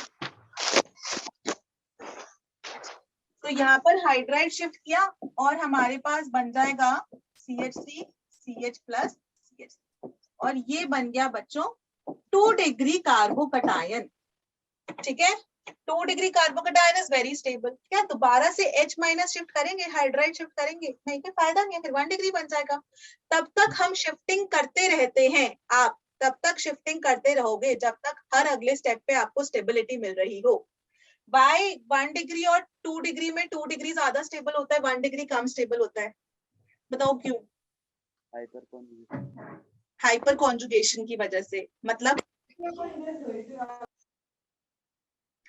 तो यहाँ पर हाइड्राइड शिफ्ट किया और हमारे पास बन जाएगा CH3 CH प्लस CH, और ये बन गया बच्चों 2 डिग्री कार्बोकटायन। ठीक है, 2 degree carbocation is very stable. क्या दोबारा से H माइनस शिफ्ट करेंगे, हाइड्राइड शिफ्ट करेंगे? नहीं, कोई फायदा नहीं है, फिर 1 डिग्री बन जाएगा। तब तक हम शिफ्टिंग करते रहते हैं, आप तब तक शिफ्टिंग करते रहोगे जब तक हर अगले स्टेप पे आपको स्टेबिलिटी मिल रही हो। बाय 1 डिग्री और 2 डिग्री में 2 डिग्री ज्यादा स्टेबल होता है, 1 डिग्री कम स्टेबल होता है? बताओ क्यों? हाइपर कॉन्जुगेशन की वजह से। मतलब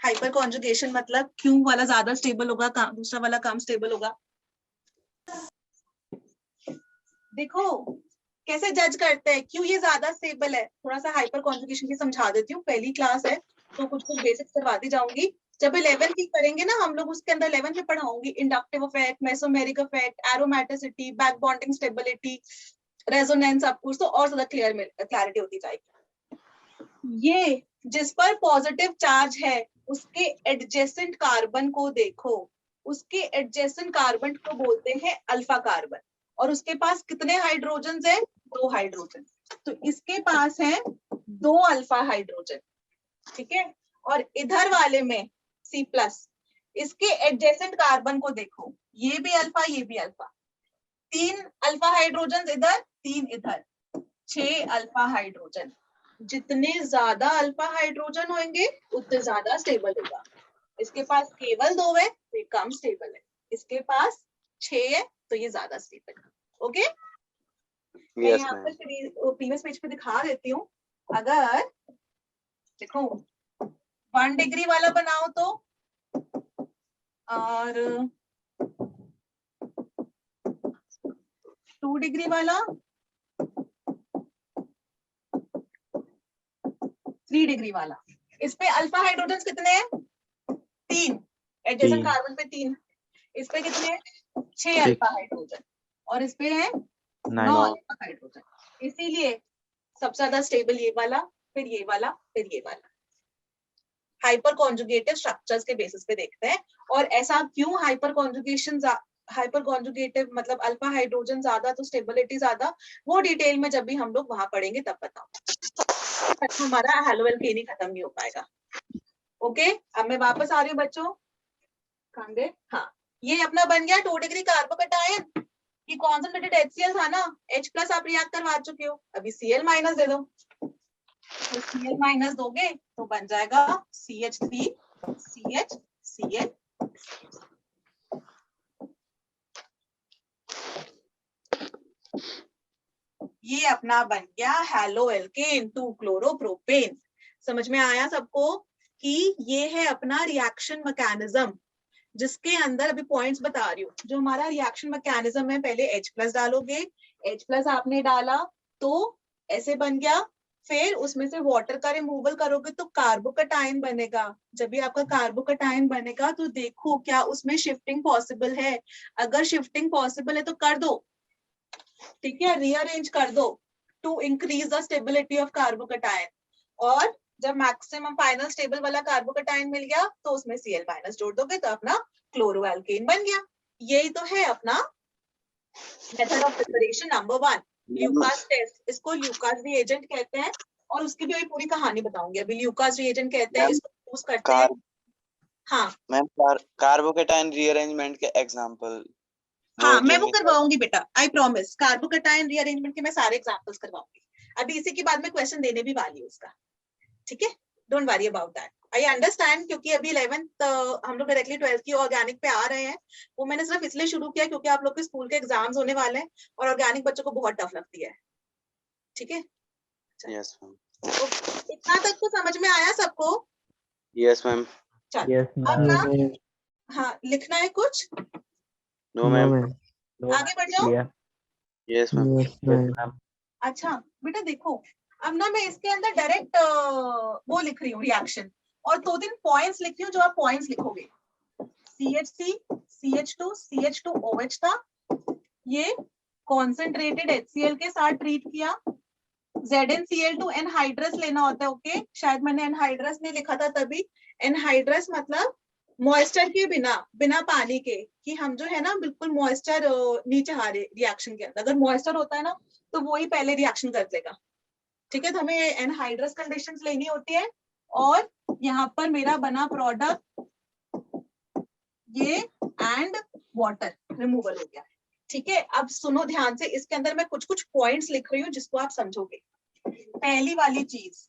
हाइपर कॉन्जुगेशन मतलब क्यों वाला ज्यादा स्टेबल होगा, दूसरा वाला कम स्टेबल होगा? देखो कैसे जज करते हैं क्यों ये ज्यादा स्टेबल है। थोड़ा सा हाइपर कॉन्जुगेशन की समझा देती हूँ, पहली क्लास है तो कुछ कुछ बेसिक्स करवाती जाऊंगी। जब 11 की करेंगे ना हम लोग, उसके अंदर 11 में पढ़ाऊंगी inductive effect, mesomeric effect, aromaticity, back bonding stability, resonance, सब कुछ तो और ज्यादा क्लैरिटी होती जाएगी। ये जिस पर पॉजिटिव चार्ज है उसके एडजेसेंट कार्बन को देखो, उसके एडजेसेंट कार्बन को बोलते हैं अल्फा कार्बन, और उसके पास कितने हाइड्रोजन है? 2 हाइड्रोजन। तो इसके पास है 2 अल्फा हाइड्रोजन। ठीक है, और इधर वाले में C+, इसके एडजेसेंट कार्बन को देखो, ये भी अल्फा ये भी अल्फा, 3 अल्फा हाइड्रोजन इधर 3 इधर, 6 अल्फा हाइड्रोजन। जितने ज्यादा अल्फा हाइड्रोजन होंगे उतने ज्यादा स्टेबल होगा। इसके पास केवल 2 है तो ये कम स्टेबल है, इसके पास 6 है तो ये ज्यादा स्टेबल है। ओके, मैं यहाँ पर प्रीवियस पेज पे दिखा देती हूँ। अगर देखो 1 डिग्री वाला बनाओ तो, और 2 डिग्री वाला, 3 डिग्री वाला, इस पे अल्फा हाइड्रोजन कितने हैं? 3, एडजेसेंट कार्बन पे 3, इस पे कितने हैं? 6 अल्फा हाइड्रोजन, और इस पे है 9 अल्फा हाइड्रोजन। इसीलिए सबसे ज्यादा स्टेबल ये वाला, फिर ये वाला, फिर ये वाला। हाइपर कॉन्जुगेटिव स्ट्रक्चर्स के बेसिस पे देखते हैं। और ऐसा क्यों हाइपर कॉन्जुगेटिव मतलब अल्फा हाइड्रोजन ज्यादा तो स्टेबिलिटी ज्यादा, वो डिटेल में जब भी हम लोग वहां पढ़ेंगे तब बताओ। हमारा हेलोएल्केन ही खत्म नहीं हो पाएगा। ओके, अब मैं वापस आ रही हूँ बच्चों। कांदे, हाँ, ये अपना बन गया 2 डिग्री कार्बोकटायन। ये कॉन्संट्रेटेड HCl था ना, H+ आप रिएक्ट करवा चुके हो, अभी Cl- दे दो। तो Cl- दोगे तो बन जाएगा CH3 CH Cl। ये अपना बन गया हेलोएल्केन 2-क्लोरोप्रोपेन। समझ में आया सबको कि ये है अपना रिएक्शन मैकेनिज्म, जिसके अंदर अभी पॉइंट्स बता रही हूँ। जो हमारा रिएक्शन मैकेनिज्म है, पहले H+ डालोगे, H+ आपने डाला तो ऐसे बन गया, फिर उसमें से वाटर का रिमूवल करोगे तो कार्बोकटायन बनेगा। जब भी आपका कार्बोकटायन बनेगा तो देखो क्या उसमें शिफ्टिंग पॉसिबल है। अगर शिफ्टिंग पॉसिबल है तो कर दो, ठीक है, रीअरेंज कर दो to increase the stability of carbocation. और जब मैक्सिमम फाइनल स्टेबल वाला कार्बोकटायन मिल गया तो उसमें Cl- जोड़ दोगे तो अपना क्लोरोएल्केन बन गया। यही तो है अपना method of preparation number 1, Lucas test. इसको ल्यूकास रिएजेंट कहते हैं, और उसकी भी पूरी कहानी बताऊंगी अभी। ल्यूकास रिएजेंट कहते हैं, इसको यूज करते हैं। हाँ मैम, कार्बोकैटायन रीअरेंजमेंट के एग्जांपल हाँ, मैं वो करवाऊंगी बेटा, आई प्रॉमिस। कार्बोकटायन रीअरेंजमेंट के मैं सारे एग्जांपल्स करवाऊंगी। अभी इसी के बाद में क्वेश्चन देने भी वाली हूँ उसका, ठीक है, don't worry about that. I understand, क्योंकि अभी 11th हम लोग डायरेक्टली 12th की ऑर्गेनिक पे आ रहे हैं। वो मैंने सिर्फ इसलिए शुरू किया क्योंकि आप लोग के स्कूल के एग्जाम्स होने वाले हैं और ऑर्गेनिक बच्चों को बहुत टफ लगती है। ठीक है, यस मैम, इतना तक तो समझ में आया सबको? यस मैम, चलो अब ना, हाँ, लिखना है कुछ, नो मैम, आगे बढ़ जाओ। यस मैम, अच्छा बेटा देखो, अब ना मैं इसके अंदर डायरेक्ट वो लिख रही हूँ रिएक्शन, और 2-3 पॉइंट्स लिख रही हूँ जो आप पॉइंट्स लिखोगे। CH3 CH2 CH2OH था, ये कॉन्सेंट्रेटेड HCl के साथ ट्रीट किया। ZnCl2 एनहाइड्रस लेना होता है, ओके शायद मैंने एनहाइड्रस नहीं लिखा था तभी। एनहाइड्रस मतलब मॉइस्चर के बिना, बिना पानी के, कि हम जो है ना बिल्कुल मॉइस्चर नहीं चाह रहे रिएक्शन के अंदर। अगर मॉइस्चर होता है ना तो वो ही पहले रिएक्शन कर देगा, ठीक है। तो हमें एनहाइड्रस कंडीशंस लेनी होती है, और यहाँ पर मेरा बना प्रोडक्ट ये एंड वाटर रिमूवल हो गया, ठीक है। अब सुनो ध्यान से, इसके अंदर मैं कुछ कुछ पॉइंट्स लिख रही हूँ जिसको आप समझोगे। पहली वाली चीज,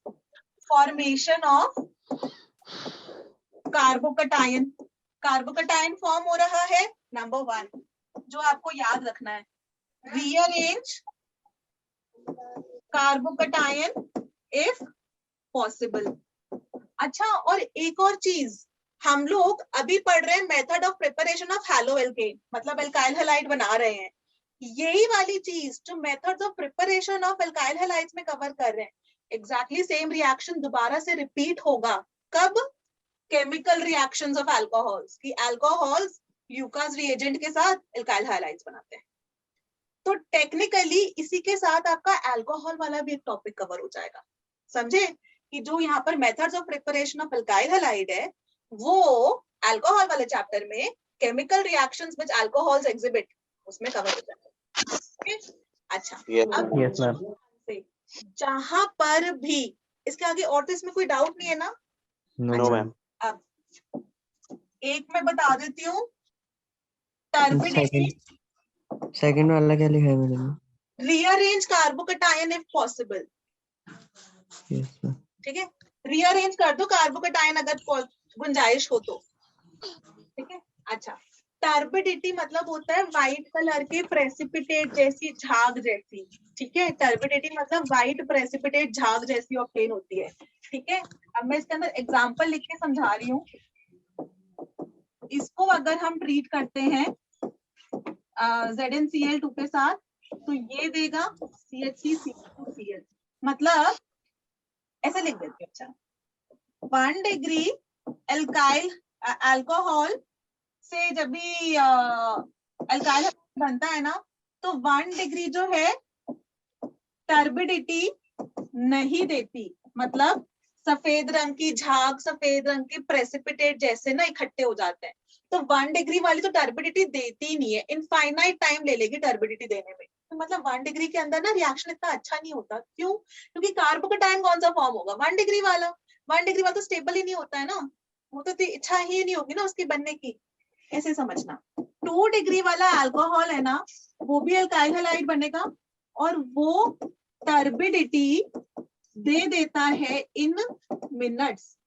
formation of carbocation. Carbocation form हो रहा है, नंबर 1 जो आपको याद रखना है, रीअरेंज कार्बोकटायन इफ पॉसिबल। अच्छा, और एक और चीज, हम लोग अभी पढ़ रहे हैं method of preparation of haloalkane, मतलब एल्काइल हैलाइड बना रहे हैं। यही वाली चीज जो methods of preparation of alkyl halides में कवर कर रहे हैं, एग्जैक्टली सेम रिएक्शन दोबारा से रिपीट होगा। कब? केमिकल रिएक्शंस ऑफ अल्कोहल्स, कि अल्कोहल्स ल्यूकास रिएजेंट के साथ एल्काइल हैलाइड्स बनाते हैं। तो टेक्निकली इसी के साथ आपका अल्कोहल वाला भी एक टॉपिक कवर हो जाएगा, समझे? कि जो यहाँ पर methods of preparation of alkyl halide है, वो अल्कोहल वाले चैप्टर में केमिकल रिएक्शंस विच अल्कोहल्स एग्जिबिट, उसमें कवर हो जाएगा। okay? अच्छा, अब यस मैम। जहां पर भी इसके आगे और तो इसमें कोई डाउट नहीं है ना? No ma'am. अब एक मैं बता देती हूँ, टर्बिडिटी, सेकंड वाला क्या लिखा है मैंने? Rearrange carbocation if possible, yes ma'am. ठीक है। रीअरेंज कर दो कार्बोकटायन अगर गुंजाइश हो तो, ठीक है। अच्छा, टर्बिडिटी मतलब होता है व्हाइट कलर के प्रेसिपिटेट जैसी झाग जैसी, ठीक है। टर्बिडिटी मतलब व्हाइट प्रेसिपिटेट झाग जैसी ऑब्टेन होती है, ठीक है। अब मैं इसके अंदर एग्जांपल लिख के समझा रही हूँ। इसको अगर हम ट्रीट करते हैं ZnCl2 के साथ, तो ये देगा CH3CH2Cl, मतलब ऐसे लिख देती हूँ। अच्छा, 1 डिग्री एल्काइल अल्कोहल से जब भी अल्काइल बनता है ना, तो 1 डिग्री जो है टर्बिडिटी नहीं देती, मतलब सफेद रंग की झाग, सफेद रंग के प्रेसिपिटेट जैसे ना इकट्ठे हो जाते हैं। तो 1 डिग्री वाली तो टर्बिडिटी देती ही नहीं है, इनफाइनाइट टाइम ले लेगी टर्बिडिटी देने में। तो मतलब 1 डिग्री के अंदर ना रिएक्शन इतना अच्छा नहीं होता। क्यों? क्योंकि कार्बोकटायन कौन सा फॉर्म होगा? 1 डिग्री वाला। 1 डिग्री वाला तो स्टेबल ही नहीं होता है ना, वो तो इच्छा ही नहीं होगी ना उसकी बनने की, ऐसे समझना। 2 डिग्री वाला अल्कोहल है ना, वो भी अल्काइल हैलाइड बनेगा, और वो टर्बिडिटी दे देता है इन मिनट्स,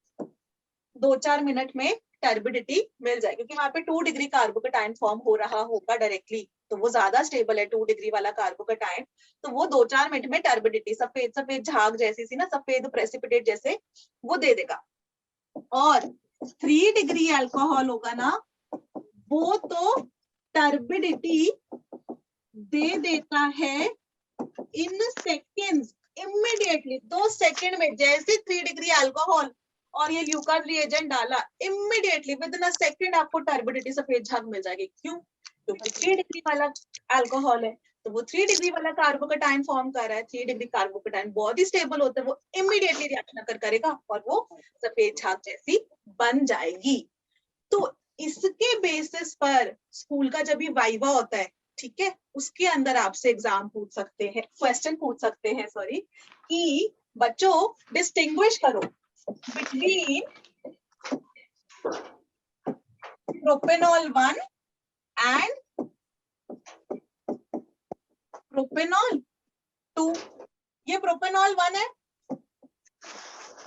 2-4 मिनट में टर्बिडिटी मिल जाएगी, क्योंकि वहां पे 2 डिग्री कार्बोकटायन फॉर्म हो रहा होगा डायरेक्टली, तो वो ज्यादा स्टेबल है 2 डिग्री वाला कार्बोकटायन। तो वो 2-4 मिनट में टर्बिडिटी सफेद सफेद झाग जैसी सी ना, सफेद प्रेसिपिटेट जैसे वो दे देगा। और 3 डिग्री अल्कोहल होगा ना, वो तो टर्बिडिटी दे देता है इन सेकेंड्स, इमीडिएटली 2 सेकेंड में। जैसे 3 डिग्री अल्कोहल और ये ल्यूकास रिएजेंट डाला, immediately with in a second आपको टर्बिडिटी सफेद झाग मिल जाएगी। क्यों? क्योंकि 3 डिग्री वाला अल्कोहल है, तो वो 3 डिग्री वाला कार्बोकटायन फॉर्म कर रहा है। 3 डिग्री कार्बोकटायन बहुत ही स्टेबल होता है, वो इमीडिएटली रिएक्शन करेगा और वो सफेद झाग जैसी बन जाएगी। तो इसके बेसिस पर स्कूल का जब भी वाइवा होता है, ठीक है, उसके अंदर आपसे एग्जाम पूछ सकते हैं, क्वेश्चन पूछ सकते हैं, सॉरी, कि बच्चों डिस्टिंग्विश करो बिटवीन प्रोपेनॉल 1 एंड प्रोपेनॉल 2। ये प्रोपेनॉल 1 है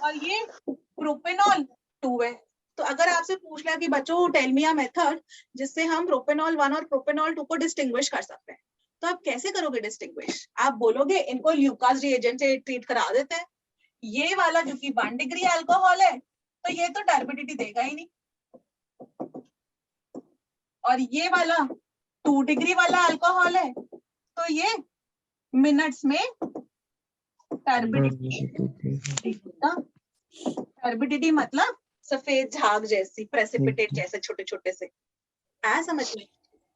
और ये प्रोपेनॉल 2 है। तो अगर आपसे पूछ लिया कि बच्चों टेल मी अ मेथड जिससे हम प्रोपेनॉल 1 और प्रोपेनॉल 2 को डिस्टिंग्विश कर सकते हैं, तो आप कैसे करोगे डिस्टिंग्विश? आप बोलोगे इनको ल्यूकास रिएजेंट से ट्रीट करा देते हैं। ये वाला जो कि 1 डिग्री अल्कोहल है, तो ये तो टर्बिडिटी देगा ही नहीं, और ये वाला 2 डिग्री वाला अल्कोहल है, तो ये मिनट्स में टर्बिडिटी ना, टर्बिडिटी मतलब सफेद झाग जैसी, प्रेसिपिटेट जैसे छोटे छोटे से, आया समझ में?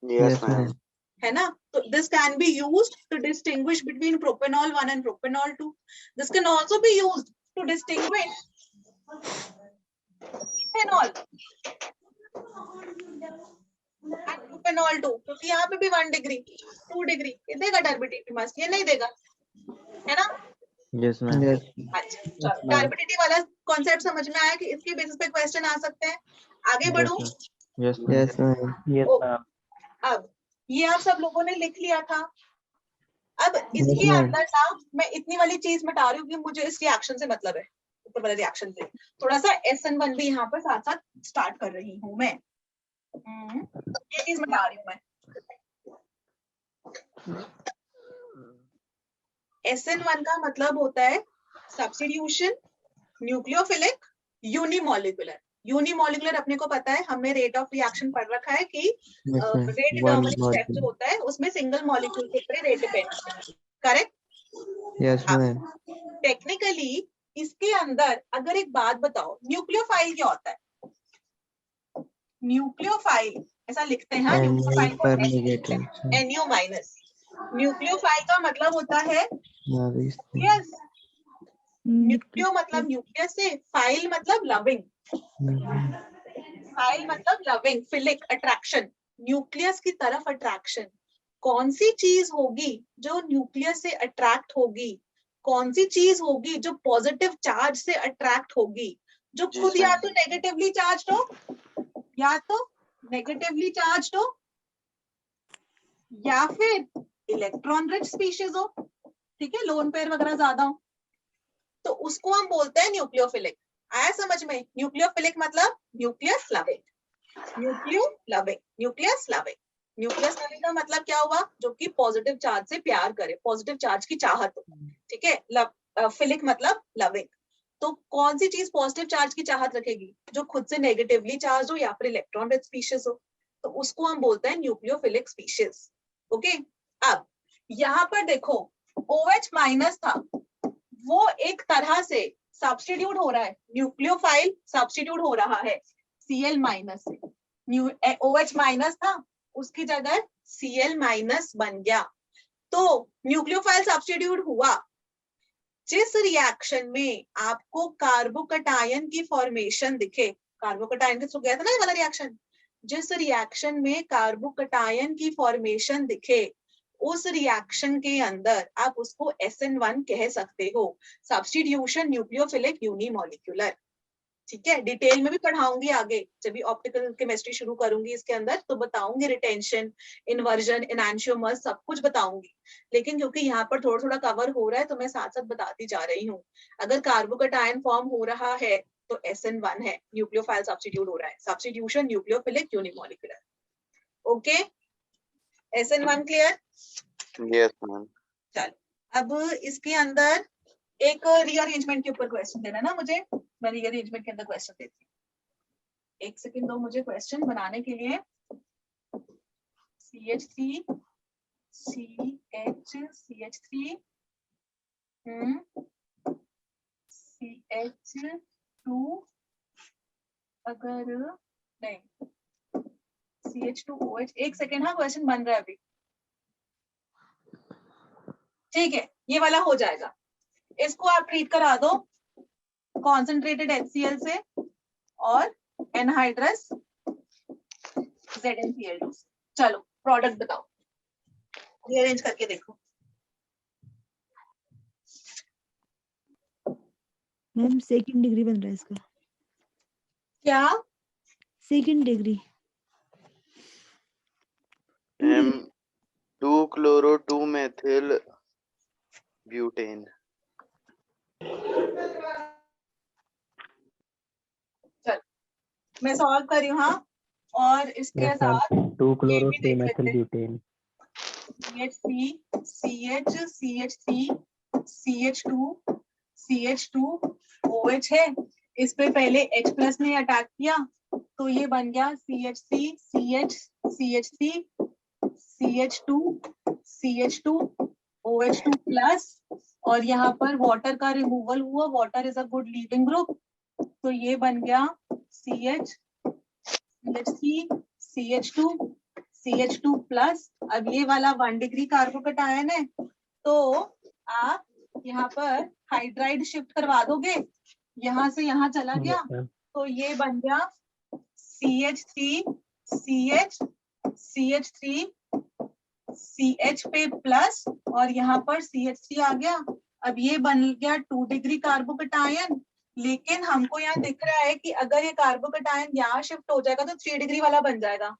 Yes, ma'am. है ना? तो this can be used to distinguish between propanol 1 and propanol 2. This can also be used to distinguish ethanol and propanol 2, क्योंकि यहाँ पे भी 1 डिग्री 2 डिग्री ये देगा टर्बिडिटी मास, ये नहीं देगा, है ना? Yes, ma'am. अच्छा, चलो टर्बिडिटी वाला कॉन्सेप्ट समझ में आया कि इसके बेसिस पे क्वेश्चन आ सकते हैं। आगे बढ़ूं? Yes, ma'am. Yes, ma'am. Yes, ओ, ma'am. अब ये आप सब लोगों ने लिख लिया था। अब इसके ma'am. अंदर ना मैं इतनी वाली चीज मिटा रही हूँ कि मुझे इस रिएक्शन से मतलब है, ऊपर वाले रिएक्शन से। थोड़ा सा SN1 भी यहाँ पर साथ साथ स्टार्ट कर रही हूँ मैं। ये चीज मिटा रही हूँ मैं। SN1 का मतलब होता है सब्स्टिट्यूशन, न्यूक्लियोफिलिक, यूनिमोलिकुलर। यूनिमोलिकुलर अपने को पता है, हमने रेट ऑफ रिएक्शन पढ़ रखा है कि Yes, ma'am. Rate One determining step जो molecule. होता है उसमें सिंगल मॉलिक्यूल के ऊपर रेट डिपेंड करता है, करेक्ट? Yes, ma'am. टेक्निकली इसके अंदर अगर एक बात बताओ, न्यूक्लियोफाइल क्या होता है? न्यूक्लियोफाइल ऐसा लिखते हैं, न्यूक्लियोफाइल को पर negative. NU minus. न्यूक्लियोफाइल का मतलब होता है न्यूक्लियस। न्यूक्लियो मतलब न्यूक्लियस से, फाइल मतलब लविंग, फाइल मतलब लविंग, फिलिक अट्रैक्शन, न्यूक्लियस की तरफ अट्रैक्शन। कौन सी चीज होगी जो न्यूक्लियस से अट्रैक्ट होगी? कौन सी चीज होगी जो पॉजिटिव चार्ज से अट्रैक्ट होगी? जो खुद या तो नेगेटिवली चार्ज हो या तो नेगेटिवली चार्ज हो या फिर इलेक्ट्रॉन रिच स्पीशीज हो, ठीक है, लोन पेयर वगैरह ज्यादा हो, तो उसको हम बोलते हैं न्यूक्लियोफिलिक। आया समझ में? न्यूक्लियोफिलिक मतलब nucleus loving, nucleo loving, nucleus loving. Nucleus loving का मतलब क्या हुआ? जो कि पॉजिटिव चार्ज से प्यार करे, पॉजिटिव चार्ज की चाहत हो, ठीक है। फिलिक मतलब लविंग। तो कौन सी चीज पॉजिटिव चार्ज की चाहत रखेगी? जो खुद से नेगेटिवली चार्ज हो या फिर इलेक्ट्रॉन रिच स्पीशीज हो, तो उसको हम बोलते हैं न्यूक्लियोफिलिक स्पीशीज। ओके, अब यहाँ पर देखो OH माइनस था, वो एक तरह से सब्स्टिट्यूट हो रहा है, न्यूक्लियोफाइल सब्स्टिट्यूट हो रहा है Cl माइनस से। OH माइनस था, उसकी जगह Cl माइनस बन गया, तो न्यूक्लियोफाइल सब्स्टिट्यूट हुआ। जिस रिएक्शन में आपको कार्बोकटायन की फॉर्मेशन दिखे, कार्बोकटायन के थ्रू गया था ना ये वाला रिएक्शन, जिस रिएक्शन में कार्बोकटायन की फॉर्मेशन दिखे, उस रिएक्शन के अंदर आप उसको SN1 कह सकते हो, सब्स्टिट्यूशन न्यूक्लियोफिलिक यूनिमोलिकुलर। ठीक है, डिटेल में भी पढ़ाऊंगी आगे, जब भी ऑप्टिकल केमिस्ट्री शुरू करूंगी इसके अंदर तो बताऊंगी, रिटेंशन, इन्वर्जन, एनांशियोमर्स सब कुछ बताऊंगी। लेकिन क्योंकि यहाँ पर थोड़ा थोड़ा कवर हो रहा है तो मैं साथ साथ बताती जा रही हूँ। अगर कार्बोकटायन फॉर्म हो रहा है तो SN1 है, न्यूक्लियोफाइल सब्स्टिट्यूट हो रहा है, substitution nucleophilic unimolecular. Okay, SN1 clear? Yes, ma'am. चलो, अब इसके अंदर एक रीअरेंजमेंट के ऊपर क्वेश्चन देना ना मुझे, मैं रीअरेंजमेंट के अंदर क्वेश्चन देती हूँ। एक सेकंड दो मुझे क्वेश्चन बनाने के लिए। CH3 CH3 CH2 अगर नहीं CH2OH, एक सेकेंड, हाँ क्वेश्चन बन रहा है अभी, ठीक है, ये वाला हो जाएगा। इसको आप ट्रीट करा दो कॉन्सेंट्रेटेड HCl से और एनहाइड्रस ZnCl2 से। चलो प्रोडक्ट बताओ, रीअरेंज करके देखो। मैम सेकंड डिग्री बन रहा है इसका, क्या? Second degree. M2-chloro-2-methyl butane. चल मैं सॉल्व कर रही हूँ, हाँ, और इसके साथ 2-chloro-2-methyl butane. CH3 CH CH3 CH2 CH2OH है, इस पे पहले H प्लस ने अटैक किया तो ये बन गया CH3 CH CH3 CH2 CH2 OH2 plus और यहाँ पर वाटर का रिमूवल हुआ, water is a good leaving group, तो ये बन गया CH, CH3, CH2, CH2 plus. अब ये वाला 1 डिग्री कार्बोकैटायन है, तो आप यहाँ पर हाइड्राइड शिफ्ट करवा दोगे, यहाँ से यहाँ चला गया, Yes, ma'am. तो ये बन गया CH3, CH, CH3, CH पे प्लस, और यहाँ पर CH3 आ गया। अब ये बन गया 2 डिग्री कार्बोकैटायन, लेकिन हमको यहाँ दिख रहा है कि अगर ये कार्बोकैटायन यहाँ शिफ्ट हो जाएगा तो 3 डिग्री वाला बन जाएगा।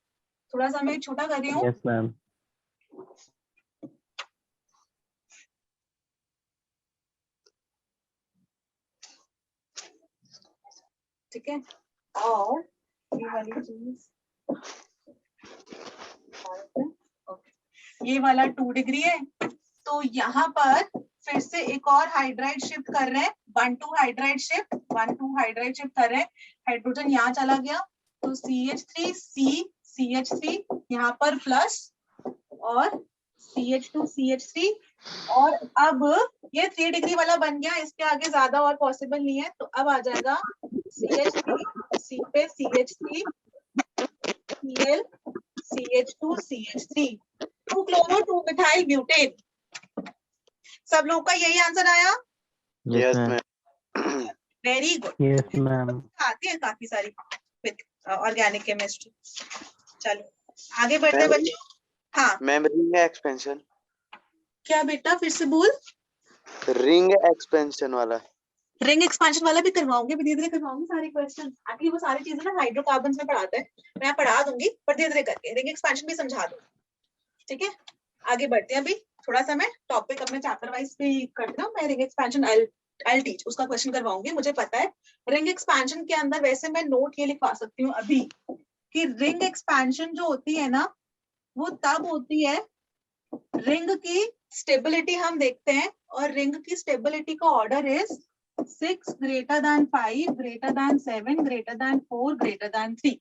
थोड़ा सा मैं छोटा कर रही हूँ। Yes, ma'am. ठीक है, और ये वाली चीज ये वाला 2 डिग्री है, तो यहाँ पर फिर से एक और हाइड्राइड शिफ्ट कर रहे हैं, 1-2 हाइड्राइड शिफ्ट, 1-2 हाइड्राइड शिफ्ट कर रहे हैं, हाइड्रोजन यहाँ चला गया, तो CH3, C, CH3 यहाँ पर प्लस, और CH2, CH3, और अब ये 3 डिग्री वाला बन गया, इसके आगे ज्यादा और पॉसिबल नहीं है, तो अब आ जाएगा CH3, C पे CH3, Cl, CH2, CH3, 2 chloro 2 methyl butane. सब लोगों का यही आंसर आया? Yes, Yes, ma'am. ma'am. Very good. Yes, ma'am. आती है काफी सारी विद ऑर्गेनिक केमिस्ट्री। चलो आगे बढ़ते हैं बच्चों। हाँ, मैम रिंग एक्सपेंशन, क्या बेटा फिर से बोल। रिंग एक्सपेंशन वाला। रिंग एक्सपेंशन वाला भी करवाऊंगी, धीरे धीरे करवाऊंगी सारे क्वेश्चन। एक्चुअली वो सारी चीजें ना हाइड्रोकार्बन्स में पढ़ाते हैं, मैं पढ़ा दूंगी पर धीरे धीरे करके रिंग एक्सपेंशन भी समझा दूंगी। ठीक है, आगे बढ़ते हैं। अभी थोड़ा सा मैं टॉपिक अपने चैप्टर वाइज भी करती हूँ। मैं रिंग एक्सपेंशन आई टीच, उसका क्वेश्चन करवाऊंगी। मुझे पता है रिंग एक्सपेंशन के अंदर वैसे मैं नोट ये लिखवा सकती हूँ अभी कि रिंग एक्सपेंशन जो होती है ना, वो तब होती है, रिंग की स्टेबिलिटी हम देखते हैं, और रिंग की स्टेबिलिटी का order is 6 greater than 5 greater than 7 greater than 4 greater than 3।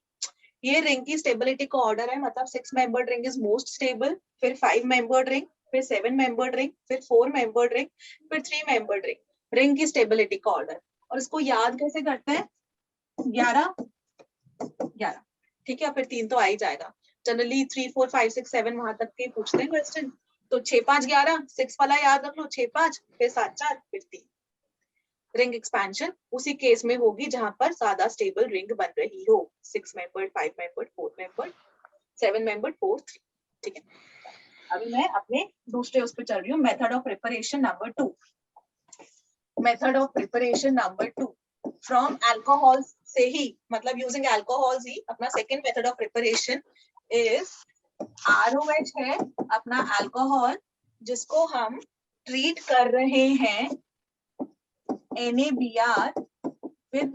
ये रिंग की स्टेबिलिटी का ऑर्डर है, मतलब 6 membered ring is most stable, फिर 5 मेंबर्ड रिंग, फिर 7 मेंबर्ड रिंग, फिर 4 मेंबर्ड रिंग, फिर 3 मेंबर्ड रिंग, रिंग की स्टेबिलिटी का ऑर्डर। और इसको याद कैसे करते हैं? 11 11, ठीक है, फिर 3 तो आ ही जाएगा। जनरली 3 4 5 6 7 वहां तक के पूछते हैं क्वेश्चन, तो 6 5 11, 6 वाला याद रख लो, 6 5, फिर 7 4, फिर 3। रिंग एक्सपेंशन उसी केस में होगी जहां पर ज्यादा स्टेबल रिंग बन रही हो, 6 मेंबर्ड, 5 मेंबर्ड, 4 मेंबर्ड, 7 मेंबर्ड, 4 3। ठीक है, अभी मैं अपने दूसरे उस पे चल रही हूँ, method of preparation number 2। Method of preparation number 2 from alcohol से ही, मतलब यूजिंग अल्कोहल्स ही अपना second method of preparation is ROH है अपना अल्कोहल, जिसको हम ट्रीट कर रहे हैं NaBr with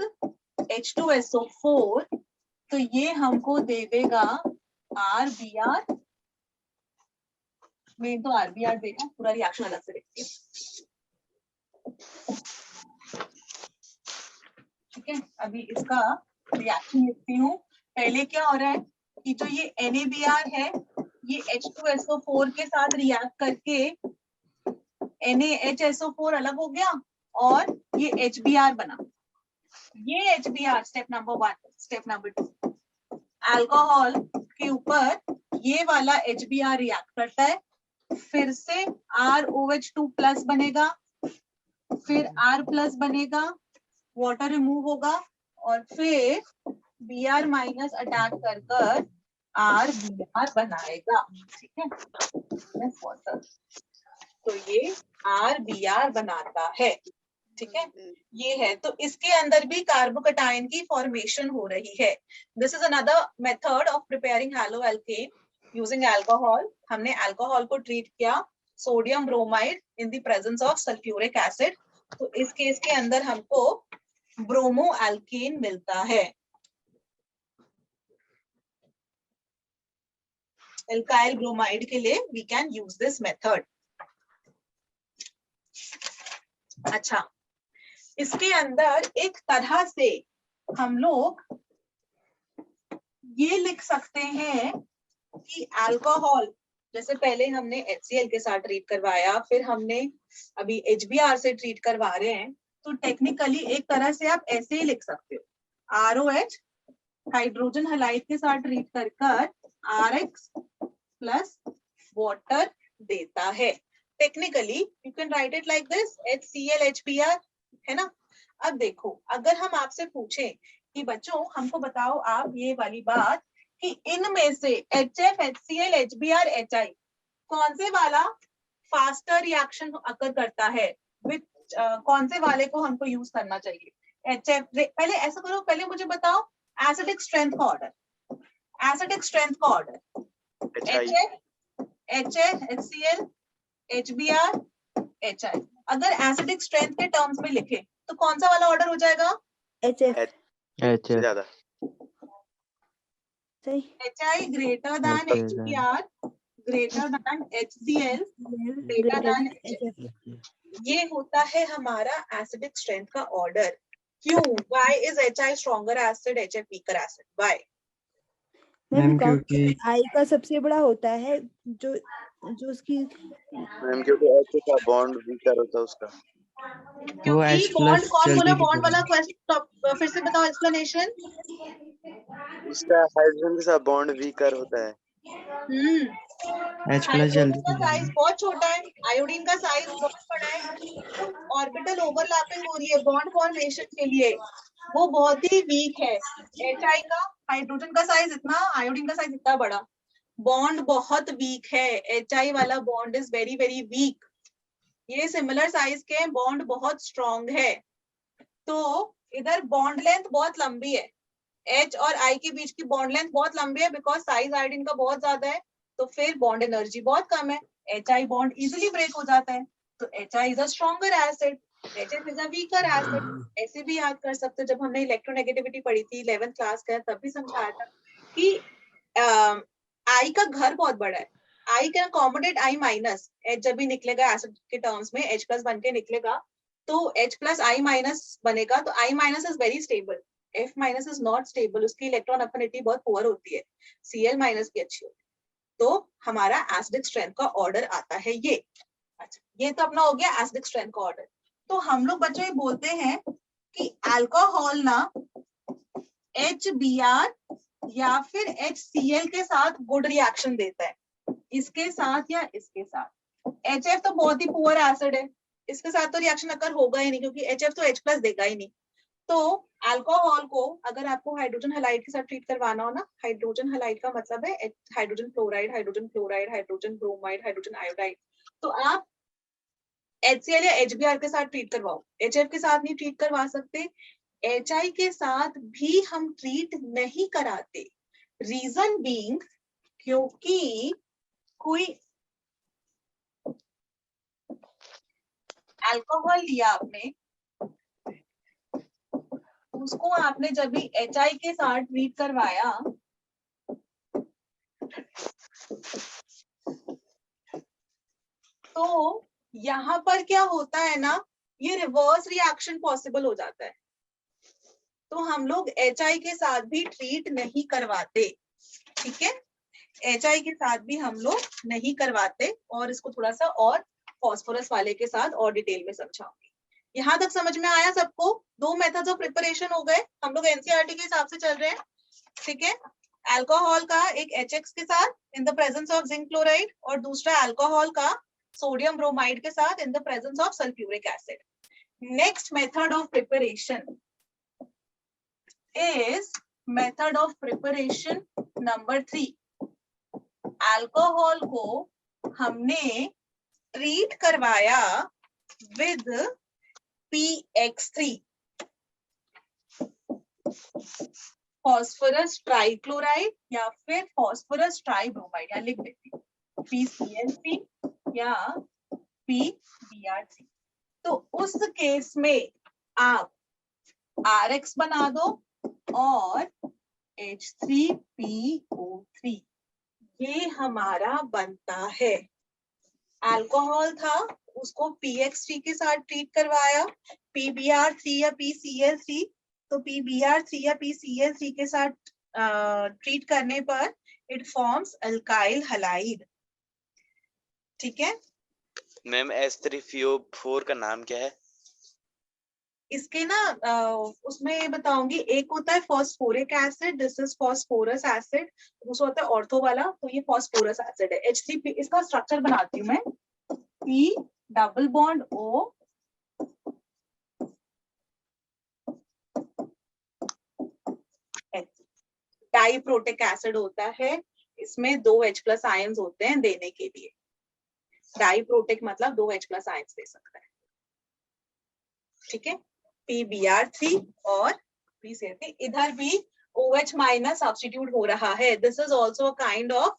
H2SO4, तो ये हमको दे देगा RBr, मैं तो RBr देगा, पूरा रिएक्शन अलग से देखती हूँ। ठीक है, अभी इसका रिएक्शन लिखती हूँ। पहले क्या हो रहा है कि जो ये NaBr है, ये H2SO4 के साथ रिएक्ट करके NaHSO4 अलग हो गया, और ये HBr बना। ये HBr step number 1। Step number 2, alcohol के ऊपर ये वाला HBr रिएक्ट करता है, फिर से ROH2 प्लस बनेगा, फिर R प्लस बनेगा, वाटर रिमूव होगा, और फिर Br माइनस अटैक कर कर RBr बनाएगा। ठीक है, वाटर, तो ये RBr बनाता है। ठीक है, ये है, तो इसके अंदर भी कार्बोकैटायन की फॉर्मेशन हो रही है। This is another method of preparing halo alkane using alcohol. हमने अल्कोहल को ट्रीट किया sodium bromide in the presence of sulphuric acid, तो इस केस के अंदर हमको ब्रोमो एल्केन मिलता है। एल्काइल ब्रोमाइड के लिए we can use this method. अच्छा, इसके अंदर एक तरह से हम लोग ये लिख सकते हैं कि अल्कोहल जैसे पहले हमने HCl के साथ ट्रीट करवाया, फिर हमने अभी HBr से ट्रीट करवा रहे हैं, तो टेक्निकली एक तरह से आप ऐसे ही लिख सकते हो, ROH हाइड्रोजन हैलाइड के साथ ट्रीट कर कर RX प्लस वाटर देता है। Technically you can write it like this, HCl HBr, है ना। अब देखो, अगर हम आपसे पूछें कि बच्चों हमको बताओ आप ये वाली बात कि इनमें से HF, HCl, HBr, HI कौन से वाला फास्टर रिएक्शन अकर करता है, विच कौन से वाले को हमको यूज करना चाहिए? HF, पहले ऐसा करो, पहले मुझे बताओ एसिडिक स्ट्रेंथ का ऑर्डर, एसिडिक स्ट्रेंथ का order, HF, HF, HCl, HBr, HI। अगर एसिडिक स्ट्रेंथ के टर्म्स में लिखे तो कौन सा वाला ऑर्डर हो जाएगा? HF HF ज्यादा। सही। HI greater than HBr greater than HCl greater than HF। ये होता है हमारा एसिडिक स्ट्रेंथ का ऑर्डर। क्यों? Why is HI stronger acid, HF weaker acid? Why? Ma'am क्योंकि I का सबसे बड़ा होता है जो जो उसकी मैम क्योंकि H का बॉन्ड वीकर होता है उसका। क्योंकि H बॉन्ड, plus कौन बोला जल्दी बॉन्ड वाला क्वेश्चन, फिर से बताओ एक्सप्लेनेशन। उसका हाइड्रोजन के साथ बॉन्ड वीकर होता है। H plus हाइड्रोजन जल्दी का साइज बहुत छोटा है, आयोडीन का साइज बहुत बड़ा है, ऑर्बिटल ओवरलैपिंग हो रही है बॉन्ड फॉर्मेशन के लिए, वो बहुत ही वीक है। HI का हाइड्रोजन का साइज इतना, आयोडीन का साइज इतना बड़ा, बॉन्ड बहुत वीक है। HI वाला bond is very very weak. ये सिमिलर साइज के बॉन्ड बहुत स्ट्रॉन्ग है। तो इधर बॉन्ड लेंथ बहुत लंबी है, H और I के बीच की बॉन्ड लेंथ बहुत लंबी है, बिकॉज साइज आयोडीन का बहुत ज्यादा है, तो फिर बॉन्ड एनर्जी बहुत कम है, HI बॉन्ड इजीली ब्रेक हो जाता है, तो HI is a stronger acid, HF is a weaker acid. ऐसे भी याद कर सकते हो, जब हमने इलेक्ट्रोनेगेटिविटी पढ़ी थी 11th क्लास का, तब भी समझाया था कि I का घर बहुत बड़ा है, I can accommodate I minus, H जब भी निकलेगा एसिड के टर्म्स में H प्लस बन के निकलेगा, तो H प्लस I माइनस बनेगा, तो I minus is very stable, F minus is not stable, उसकी इलेक्ट्रॉन अफिनिटी बहुत पुअर होती है, Cl माइनस की अच्छी होती है। तो हमारा एसिडिक स्ट्रेंथ का ऑर्डर आता है ये। अच्छा, ये तो अपना हो गया एसिडिक स्ट्रेंथ का ऑर्डर। तो हम लोग बच्चों ये बोलते हैं कि अल्कोहल ना HBr या फिर HCl के साथ गुड रिएक्शन देता है, इसके साथ या इसके साथ। HF तो बहुत ही पुअर एसिड है, इसके साथ तो रिएक्शन अगर होगा ही नहीं, क्योंकि HF तो H प्लस देगा ही नहीं। तो अल्कोहल को अगर आपको हाइड्रोजन हैलाइड के साथ ट्रीट करवाना हो ना, हाइड्रोजन हैलाइड का मतलब है hydrogen fluoride, hydrogen chloride, hydrogen bromide, hydrogen iodide, तो आप HCl या HBr के साथ ट्रीट करवाओ, HF के साथ नहीं ट्रीट करवा सकते। HI के साथ भी हम ट्रीट नहीं कराते, रीजन बीइंग क्योंकि कोई अल्कोहल लिया आपने, उसको आपने जब भी HI के साथ ट्रीट करवाया तो यहाँ पर क्या होता है ना, ये रिवर्स रिएक्शन पॉसिबल हो जाता है, तो हम लोग HI के साथ भी ट्रीट नहीं करवाते, ठीक है। HI के साथ भी हम लोग नहीं करवाते, और इसको थोड़ा सा और फॉस्फोरस वाले के साथ और डिटेल में समझाऊंगी। यहाँ तक समझ में आया सबको? दो मेथड्स ऑफ प्रिपरेशन हो गए, हम लोग NCERT के हिसाब से चल रहे हैं, ठीक है। अल्कोहल का एक HX के साथ इन the presence of zinc chloride, और दूसरा अल्कोहल का सोडियम ब्रोमाइड के साथ इन the presence of sulphuric acid. Next method of preparation is method of preparation number 3। Alcohol को हमने ट्रीट करवाया विद PX3, फॉस्फोरस ट्राइक्लोराइड या फिर फॉस्फोरस ट्राइब्रोमाइड, या लिख देती हूँ PCl3 या PBr3। तो उस केस में आप RX बना दो और H3PO3, ये हमारा बनता है। अल्कोहल था, उसको PX3 के साथ ट्रीट करवाया, PBr3 या PCl3, तो PBr3 या PCl3 के साथ ट्रीट करने पर इट फॉर्म्स अल्काइल हैलाइड। ठीक है, मैम H3PO4 का नाम क्या है? इसके ना उसमें बताऊंगी। एक होता है phosphoric acid, this is phosphorous acid. दूसरा होता है ऑर्थो वाला, तो ये फॉस्फोरस एसिड है। H3P, इसका स्ट्रक्चर बनाती हूँ मैं। P double bond O diprotic acid होता है। इसमें 2 H+ आयंस होते हैं देने के लिए। डाइप्रोटिक मतलब 2 H+ आयंस दे सकता है। ठीक है, PBr3 और PCl3। इधर भी OH माइनस सब्स्टिट्यूट हो रहा है। This is also a kind of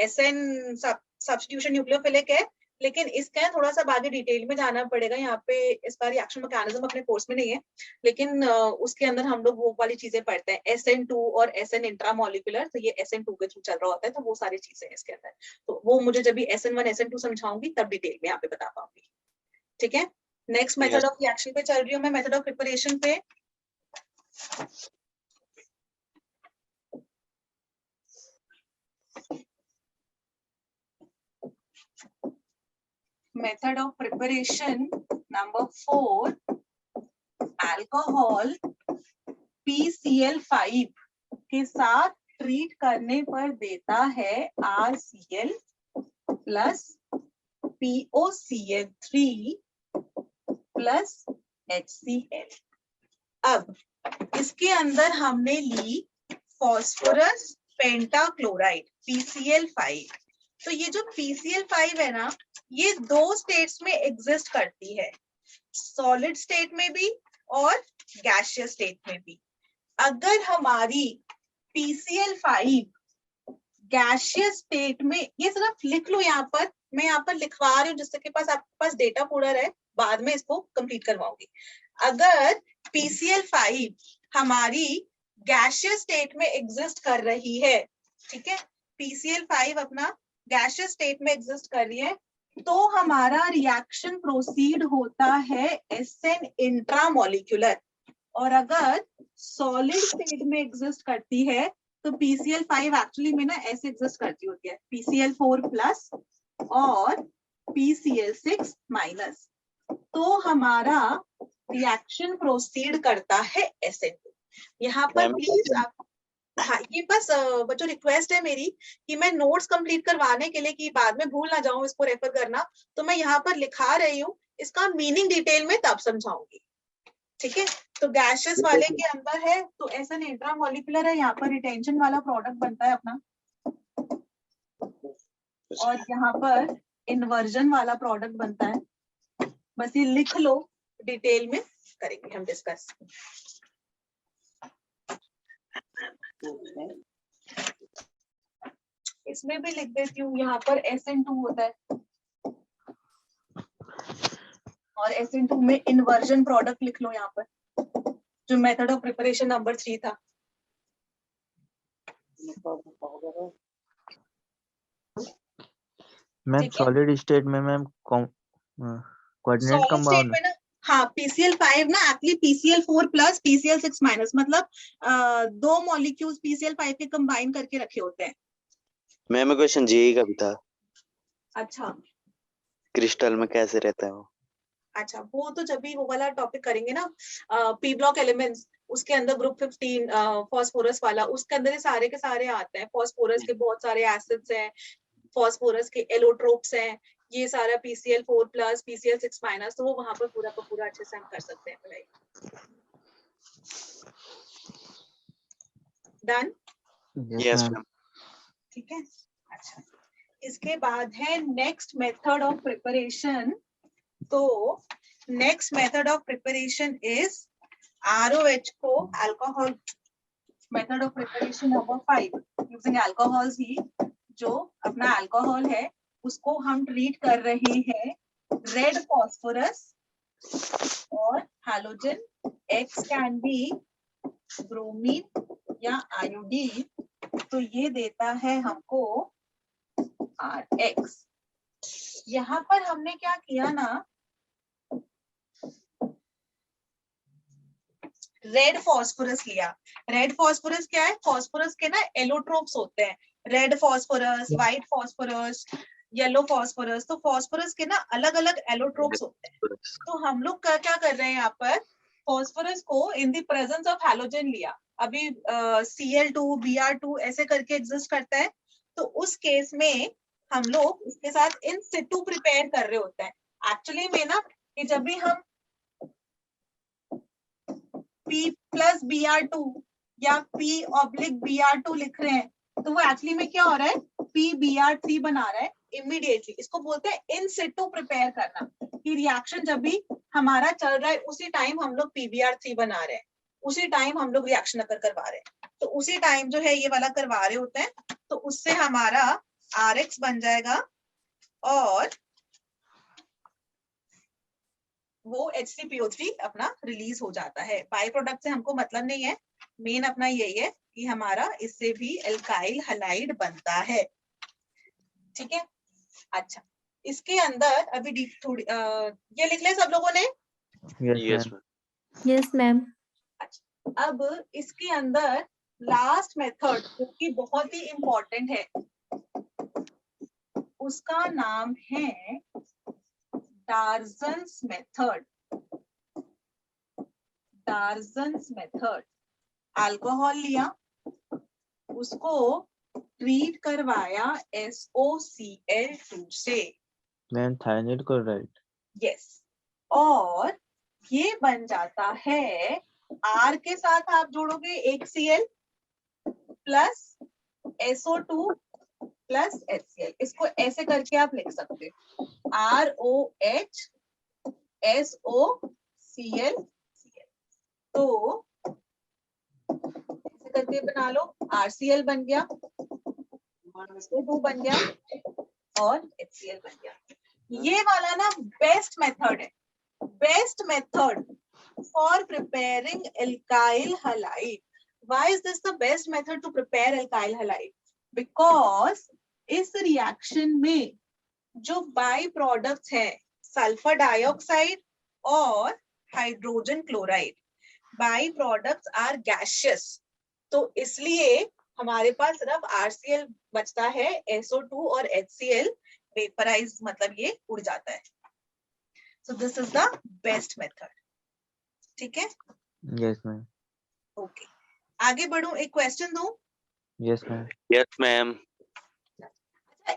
SN substitution nucleophilic है, लेकिन इसका थोड़ा सा आगे डिटेल में जाना पड़ेगा। यहाँ पे इसका रिएक्शन मैकेनिज्म अपने कोर्स में नहीं है, लेकिन उसके अंदर हम लोग वो वाली चीजें पढ़ते हैं, SN2 और SN इंट्रामोलिकुलर। तो ये SN2 के थ्रू चल रहा होता है, तो वो सारी चीजें हैं इसके अंदर। तो वो मुझे जब भी SN1 SN2 समझाऊंगी तब डिटेल में यहाँ पे बता पाऊंगी। ठीक है, नेक्स्ट मेथड ऑफ रिएक्शन पे चल रही हूँ मैं, मेथड ऑफ प्रिपरेशन पे। Method of preparation number 4, alcohol PCl5 के साथ ट्रीट करने पर देता है RCl plus POCl3 plus HCl। अब इसके अंदर हमने ली फॉस्फोरस पेंटाक्लोराइड PCl5। तो ये जो PCl5 है ना, ये 2 स्टेट्स में एग्जिस्ट करती है, सॉलिड स्टेट में भी और गैसियस स्टेट में भी। अगर हमारी PCl5 गैसियस स्टेट में, ये सिर्फ लिख लो यहाँ पर, मैं यहाँ पर लिखवा रही हूँ जिससे के पास आपके पास डेटा पूरा रहे, बाद में इसको कंप्लीट करवाऊंगी। अगर PCl5 हमारी गैसियस स्टेट में एग्जिस्ट कर रही है, ठीक है, PCl5 अपना गैसियस स्टेट में एग्जिस्ट कर रही है, तो हमारा रिएक्शन प्रोसीड होता है SN इंट्रामोलिकुलर। और अगर सॉलिड स्टेट में एग्जिस्ट करती है तो PCl5 एक्चुअली में ना ऐसे एग्जिस्ट करती होती है, PCl4 प्लस और PCl6 माइनस। तो हमारा रिएक्शन प्रोसीड करता है SN2। यहाँ पर प्लीज आप, हाँ, ये बस बच्चों रिक्वेस्ट है मेरी कि मैं नोट्स कंप्लीट करवाने के लिए, कि बाद में भूल ना जाऊं इसको रेफर करना, तो मैं यहाँ पर लिखा रही हूँ, इसका मीनिंग डिटेल में तब समझाऊंगी। ठीक है, तो गैसियस वाले के अंदर है तो SN इंट्रामोलिकुलर है, यहाँ पर रिटेंशन वाला प्रोडक्ट बनता है अपना, और यहाँ पर इन्वर्जन वाला प्रोडक्ट बनता है। बस ये लिख लो, डिटेल में करेंगे हम डिस्कस। इसमें भी लिख देती हूँ, यहाँ पर SN2 होता है और SN2 में इन्वर्जन प्रोडक्ट लिख लो यहाँ पर, जो मेथड ऑफ प्रिपरेशन नंबर 3 था। मैम सॉलिड स्टेट में ma'am coordinate solid state compound. में ना, हाँ, PCl5 ना actually PCl4 plus PCl6 minus, मतलब 2 मॉलिक्यूल्स PCl5 के कंबाइन करके रखे होते हैं। मैम क्वेश्चन जेई का भी था, अच्छा क्रिस्टल में कैसे रहता है वो? अच्छा, वो तो जब भी वो वाला टॉपिक करेंगे ना, P ब्लॉक एलिमेंट्स, उसके अंदर ग्रुप 15 फॉस्फोरस वाला, उसके अंदर ये सारे के सारे आते हैं। फॉस्फोरस के बहुत सारे एसिड्स हैं, फॉस्फोरस के एलोट्रोप्स हैं, ये सारा PCl4 प्लस PCl6 माइनस, तो वो वहां पर पूरा का पूरा अच्छे से हम कर सकते हैं पढ़ाई। डन? Yes ma'am. ठीक है, अच्छा, इसके बाद है नेक्स्ट मेथड ऑफ प्रिपरेशन। तो next method of preparation is ROH को alcohol, method of preparation number 5 using alcohols ही, जो अपना अल्कोहल है उसको हम ट्रीट कर रहे हैं रेड फॉस्फोरस और halogen, X can be bromine या आयोडीन, तो ये देता है हमको RX। यहाँ पर हमने क्या किया ना, रेड फॉस्फोरस लिया। रेड फॉस्फोरस क्या है, फॉस्फोरस के ना एलोट्रोप्स होते हैं, red phosphorus, white phosphorus, yellow phosphorus, तो फॉस्फोरस के ना अलग अलग एलोट्रोप्स होते हैं। तो हम लोग क्या कर रहे हैं यहाँ पर, फॉस्फोरस को इन द प्रेजेंस ऑफ हैलोजन लिया। अभी Cl2 Br2 ऐसे करके एग्जिस्ट करता है, तो उस केस में हम लोग इसके साथ इन सिटू प्रिपेयर कर रहे होते हैं। एक्चुअली में ना कि जब भी हम P प्लस Br2 या P/Br2 लिख रहे हैं, तो वो एक्चुअली में क्या हो रहा है, PBr3 बना रहा है इमीडिएटली। इसको बोलते हैं इन सिटू प्रिपेयर करना, कि रिएक्शन जब भी हमारा चल रहा है उसी टाइम हम लोग PBr3 बना रहे हैं, उसी टाइम हम लोग रिएक्शन अगर करवा रहे हैं, तो उसी टाइम जो है ये वाला करवा रहे होते हैं, तो उससे हमारा RX बन जाएगा और वो HCPO3 अपना रिलीज हो जाता है। बाई प्रोडक्ट से हमको मतलब नहीं है, मेन अपना यही है कि हमारा इससे भी एल्काइल हलाइड बनता है। ठीक है, अच्छा इसके अंदर अभी थोड़ी ये लिख ले सब लोगों ने। Yes ma'am. Yes ma'am. अच्छा, अब इसके अंदर लास्ट मेथड जो कि बहुत ही इंपॉर्टेंट है, उसका नाम है डार्जन्स मेथड। डार्जन्स मेथड, अल्कोहल लिया, उसको ट्रीट करवाया SOCl2 से, मैम थायनाइड क्लोराइड। यस, और ये बन जाता है, R के साथ आप जोड़ोगे एक Cl plus SO2 plus HCl, इसको ऐसे करके आप लिख सकते हो, ROH SOCl। तो ऐसे करके बना लो, RCl बन गया, SO2 बन गया और HCl बन गया। ये वाला ना बेस्ट मेथड है, best method for preparing alkyl halide. Why is this the best method to prepare alkyl halide? Because इस रिएक्शन में जो बाई प्रोडक्ट्स है, सल्फर डाइऑक्साइड और hydrogen chloride, by products are gaseous, तो इसलिए हमारे पास सिर्फ RCl बचता है, SO2 और HCl वेपराइज, मतलब ये उड़ जाता है। So this is the best method. ठीक है, यस मैम। ओके, आगे बढ़ूं, एक क्वेश्चन दूं। Yes ma'am. Yes ma'am.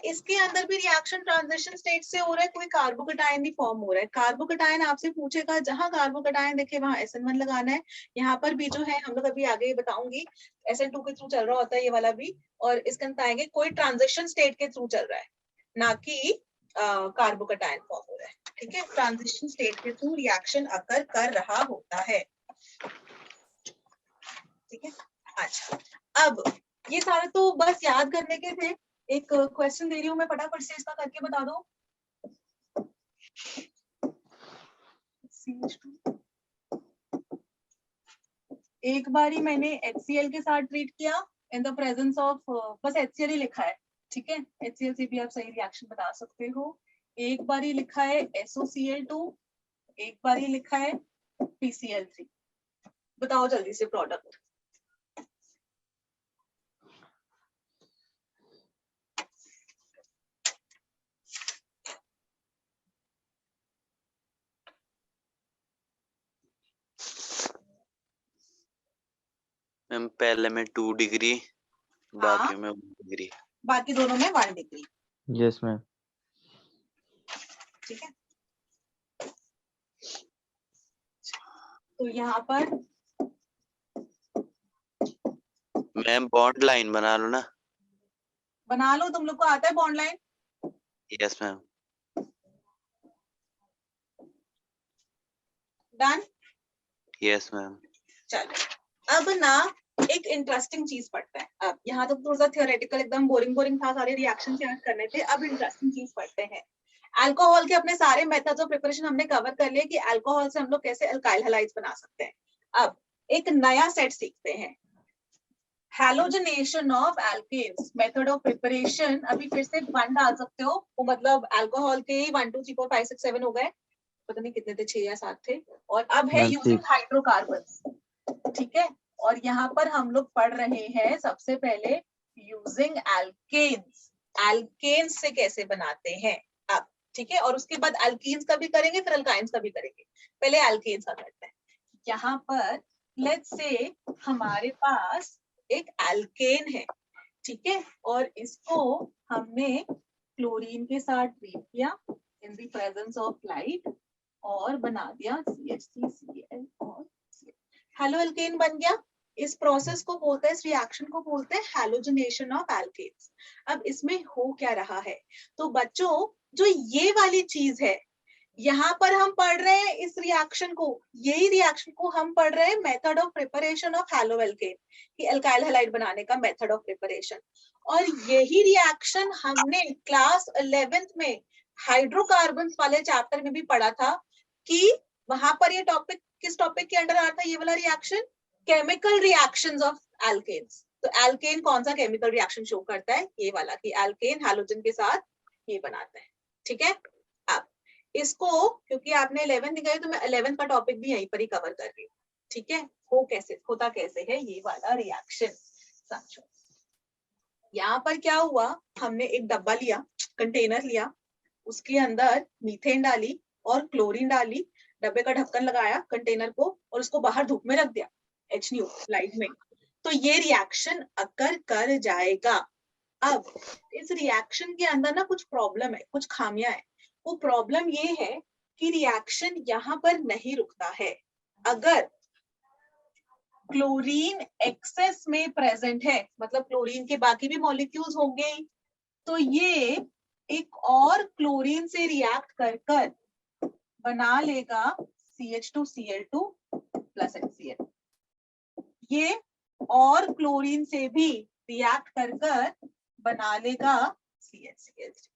इसके अंदर भी रिएक्शन ट्रांजिशन स्टेट से हो रहा है, कोई कार्बोकेटायन भी फॉर्म हो रहा है। कार्बोकेटायन आपसे पूछेगा, जहां कार्बोकेटायन देखे वहां SN1 लगाना है। यहाँ पर भी जो है, हम लोग अभी आगे बताऊंगी, SN2 के थ्रू चल रहा होता है ये वाला भी, और इसके अंदर आएंगे कोई ट्रांजिशन स्टेट के थ्रू चल रहा है, ना कि कार्बोकेटायन फॉर्म हो रहा है। ठीक है, ट्रांजिशन स्टेट के थ्रू रिएक्शन अकर कर रहा होता है। ठीक है, अच्छा अब ये सारे तो बस याद करने के थे। एक क्वेश्चन दे रही हूँ मैं, फटाफट से इसका करके बता दो। एक बारी मैंने HCl के साथ ट्रीट किया इन द प्रेजेंस ऑफ, बस HCl ही लिखा है, ठीक है, HCl से भी आप सही रिएक्शन बता सकते हो। एक बारी लिखा है SOCl2, एक बारी लिखा है PCl3। बताओ जल्दी से प्रोडक्ट। मैम पहले में 2 डिग्री, बाकी में 1 डिग्री, बाकी दोनों में 1 डिग्री। Yes ma'am. ठीक है, तो यहाँ पर मैम बॉन्ड लाइन बना लो ना। बना लो, तुम लोग को आता है bond line? Yes ma'am. Done? Yes ma'am. चलो अब ना एक इंटरेस्टिंग चीज पढ़ते हैं। अब यहाँ तो थोड़ा सा थियोरेटिकल, एकदम बोरिंग था, सारे रिएक्शन याद करने थे। अब इंटरेस्टिंग चीज पढ़ते हैं। अल्कोहल के अपने सारे मेथड्स ऑफ प्रिपरेशन हमने कवर कर लिए कि अल्कोहल से हम लोग कैसे अल्काइल हैलाइड्स बना सकते हैं। अब एक नया सेट सीखते हैं, halogenation of alkanes, method of preparation. अभी फिर से 1 डाल सकते हो, वो मतलब अल्कोहल के 1 2 3 4 5 6 7 हो गए, पता नहीं कितने थे, 6 या 7 थे। और अब है यूजिंग हाइड्रोकार्बन्स। ठीक है, और यहाँ पर हम लोग पढ़ रहे हैं सबसे पहले यूजिंग एल्केन्स। एल्केन्स से कैसे बनाते हैं अब, ठीक है। और उसके बाद अल्कीन्स का भी करेंगे, फिर अल्काइंस का भी करेंगे। पहले एल्केन्स का करते हैं। यहाँ पर लेट्स से हमारे पास एक एल्केन है, ठीक है, और इसको हमने क्लोरीन के साथ ट्रीट किया इन द प्रेजेंस ऑफ लाइट और बना दिया CH3Cl और हेलो एल्केन बन गया। इस प्रोसेस को बोलते हैं, इस रिएक्शन को बोलते हैं हैलोजनेशन ऑफ एल्केन्स। अब इसमें हो क्या रहा है, तो बच्चों जो ये वाली चीज है, यहाँ पर हम पढ़ रहे हैं इस रिएक्शन को, यही रिएक्शन को हम पढ़ रहे हैं method of preparation of halo alkane, कि अल्काइल हैलाइड बनाने का मेथड ऑफ प्रिपरेशन। और यही रिएक्शन हमने क्लास 11th में हाइड्रोकार्बन्स वाले चैप्टर में भी पढ़ा था, कि वहां पर ये टॉपिक किस टॉपिक के अंडर आता है, ये वाला reaction chemical reactions of alkanes. तो एल्केन कौन सा केमिकल रिएक्शन शो करता है, ये वाला, कि एल्केन हैलोजन के साथ ये बनाता है, ठीक है। अब इसको क्योंकि आपने 11th निकाली तो मैं 11th का टॉपिक भी यहीं पर ही कवर कर रही हूँ, ठीक है। होता कैसे है ये वाला रिएक्शन समझो। यहाँ पर क्या हुआ, हमने एक डब्बा लिया, कंटेनर लिया, उसके अंदर मीथेन डाली और क्लोरीन डाली, डब्बे का ढक्कन लगाया कंटेनर को और उसको बाहर धूप में रख दिया HNO लाइट में, तो ये रिएक्शन अकर कर जाएगा। अब इस रिएक्शन के अंदर ना कुछ प्रॉब्लम है, कुछ खामियां है। वो प्रॉब्लम ये है कि रिएक्शन यहाँ पर नहीं रुकता है। अगर क्लोरीन एक्सेस में प्रेजेंट है, मतलब क्लोरीन के बाकी भी मॉलिक्यूल्स होंगे, तो ये एक और क्लोरीन से रिएक्ट कर कर बना लेगा CH2Cl2 प्लस HCl। ये और क्लोरीन से भी रिएक्ट कर कर बना लेगा CH3।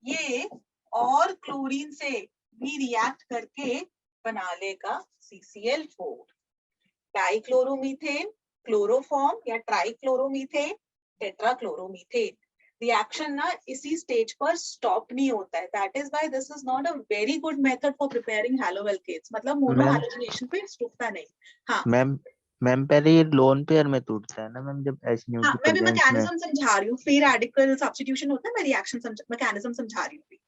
ये और क्लोरीन से भी रिएक्ट करके बना लेगा CCl4। डाइक्लोरोमीथेन, क्लोरोफॉर्म या ट्राइक्लोरोमीथेन, टेट्राक्लोरोमीथेन। रिएक्शन ना इसी स्टेज पर स्टॉप नहीं होता है। That is why this is not a very good method for preparing halo alkanes, मतलब मोनो हैलोजनेशन पे रुकता नहीं। हाँ मैम पहले ये लोन पेयर में टूटता है ना मैम, जब HNO हाँ, की मैं भी प्रेजेंस में। मैकेनिज्म समझा रही हूँ, फ्री रेडिकल सब्स्टिट्यूशन होता है, मैं रिएक्शन मैकेनिज्म समझा रही हूँ,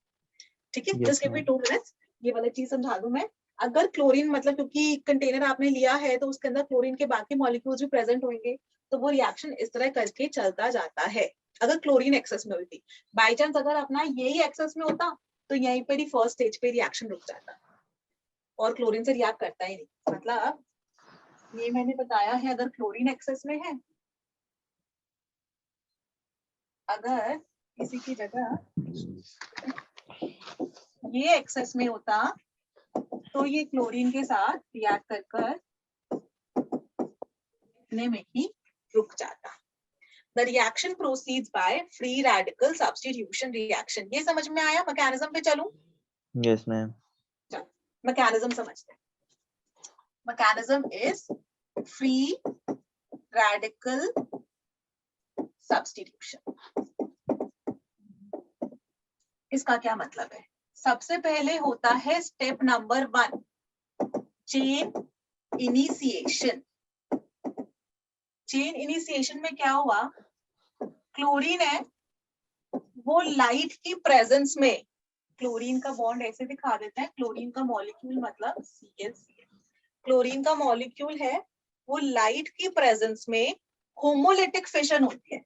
ठीक है। जस्ट गिव मी 2 मिनट्स, ये वाला चीज समझा दूं मैं। अगर क्लोरीन, मतलब क्योंकि कंटेनर आपने लिया है तो उसके अंदर क्लोरीन के बाकी मॉलिक्यूल्स भी प्रेजेंट होंगे, तो वो रिएक्शन इस तरह करके चलता जाता है। अगर क्लोरीन एक्सेस में होती, बाई चांस अगर अपना यही एक्सेस में होता तो यहीं पर ही फर्स्ट स्टेज पे रिएक्शन रुक जाता और क्लोरीन से रिएक्ट करता ही नहीं। मतलब ये मैंने बताया है, अगर क्लोरीन एक्सेस में है, अगर किसी की जगह ये एक्सेस में होता तो ये क्लोरीन के साथ रिएक्ट कर कर इतने में ही रुक जाता। The reaction proceeds by free radical substitution reaction। ये समझ में आया? मैकेनिज्म पे चलूं? Yes ma'am. मैकेनिज्म समझते हैं। Mechanism is free radical substitution। इसका क्या मतलब है? सबसे पहले होता है step number 1, chain initiation. Chain initiation में क्या हुआ, क्लोरीन है, वो लाइट की प्रेजेंस में, क्लोरीन का बॉन्ड ऐसे दिखा देता है, क्लोरीन का मॉलिक्यूल मतलब ClCl। क्लोरीन का मॉलिक्यूल है, वो लाइट की प्रेजेंस में होमोलिटिक फिशन होती है।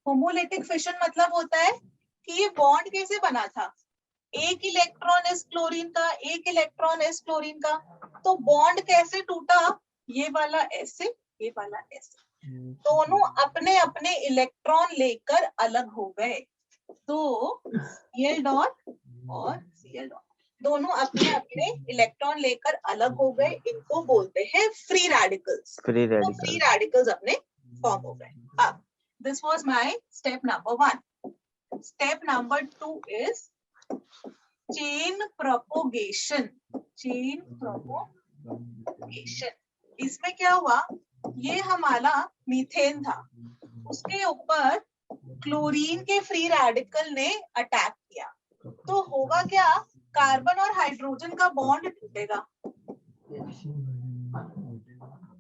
होमोलिटिक फिशन मतलब होता है कि ये बॉन्ड कैसे बना था, एक इलेक्ट्रॉन इस क्लोरीन का, एक इलेक्ट्रॉन इस क्लोरीन का, तो बॉन्ड कैसे टूटा, ये वाला ऐसे, ये वाला ऐसे, दोनों अपने अपने इलेक्ट्रॉन लेकर अलग हो गए। तो Cl डॉट और Cl डॉट दोनों अपने अपने इलेक्ट्रॉन लेकर अलग हो गए, इनको बोलते हैं फ्री रेडिकल्स। फ्री तो रेडिकल। फ्री रेडिकल्स अपने फॉर्म हो गए। अब this was my step number 1। Step number 2 is chain propagation. Chain propagation, इसमें क्या हुआ, ये हमारा मीथेन था, उसके ऊपर क्लोरीन के फ्री रेडिकल ने अटैक किया, तो होगा क्या, कार्बन और हाइड्रोजन का बॉन्ड टूटेगा।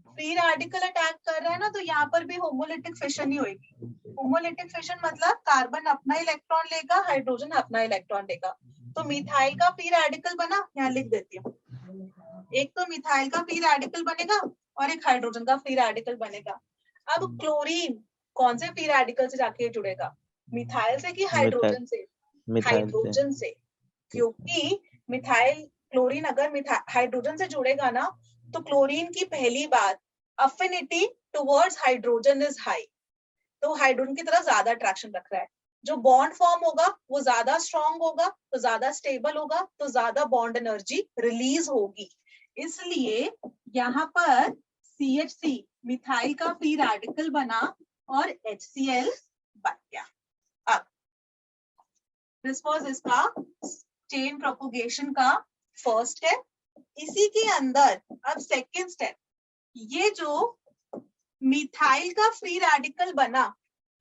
फ्री रेडिकल अटैक कर रहा है ना, तो यहाँ पर भी होमोलिटिक फिशन ही होगी, होमोलिटिक फिशन मतलब कार्बन अपना इलेक्ट्रॉन लेगा, हाइड्रोजन अपना इलेक्ट्रॉन लेगा। तो मिथाइल का फ्री रेडिकल बना, यहाँ लिख देती हूँ, एक तो मिथाइल का फ्री रेडिकल बनेगा और एक हाइड्रोजन का फ्री रेडिकल बनेगा। अब क्लोरीन कौन से फ्री रेडिकल से जाके जुड़ेगा, मिथाइल से कि हाइड्रोजन से? हाइड्रोजन से, क्योंकि मिथाइल क्लोरीन अगर हाइड्रोजन से जुड़ेगा ना, तो क्लोरीन की पहली बात affinity towards hydrogen is high, तो हाइड्रोजन की तरफ ज्यादा अट्रैक्शन रख रहा है। जो बॉन्ड फॉर्म होगा वो ज्यादा स्ट्रॉन्ग होगा, तो ज्यादा स्टेबल होगा, तो ज्यादा बॉन्ड एनर्जी रिलीज होगी। इसलिए यहाँ पर CH3 मिथाइल का फ्री रेडिकल बना और HCl बन गया। अब दिस वाज इसका चेन प्रोपोगेशन का फर्स्ट स्टेप। इसी के अंदर अब सेकेंड स्टेप, ये जो मिथाइल का फ्री रेडिकल बना,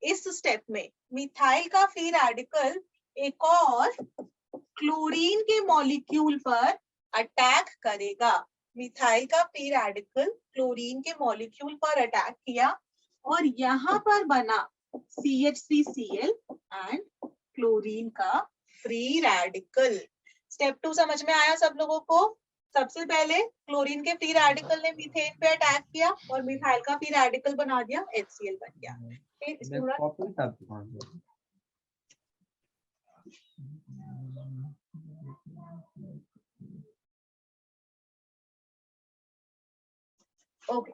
इस स्टेप में मिथाइल का फ्री रेडिकल एक और क्लोरीन के मॉलिक्यूल पर अटैक करेगा। मिथाइल का फ्री रेडिकल क्लोरीन के मॉलिक्यूल पर अटैक किया और यहाँ पर बना CH3Cl एंड क्लोरीन का फ्री रेडिकल। स्टेप 2 समझ में आया सब लोगों को? सबसे पहले क्लोरीन के फ्री रेडिकल ने मीथेन पे अटैक किया और मिथाइल का फ्री रेडिकल बना दिया, HCl बन गया। फिर इसमें ओके,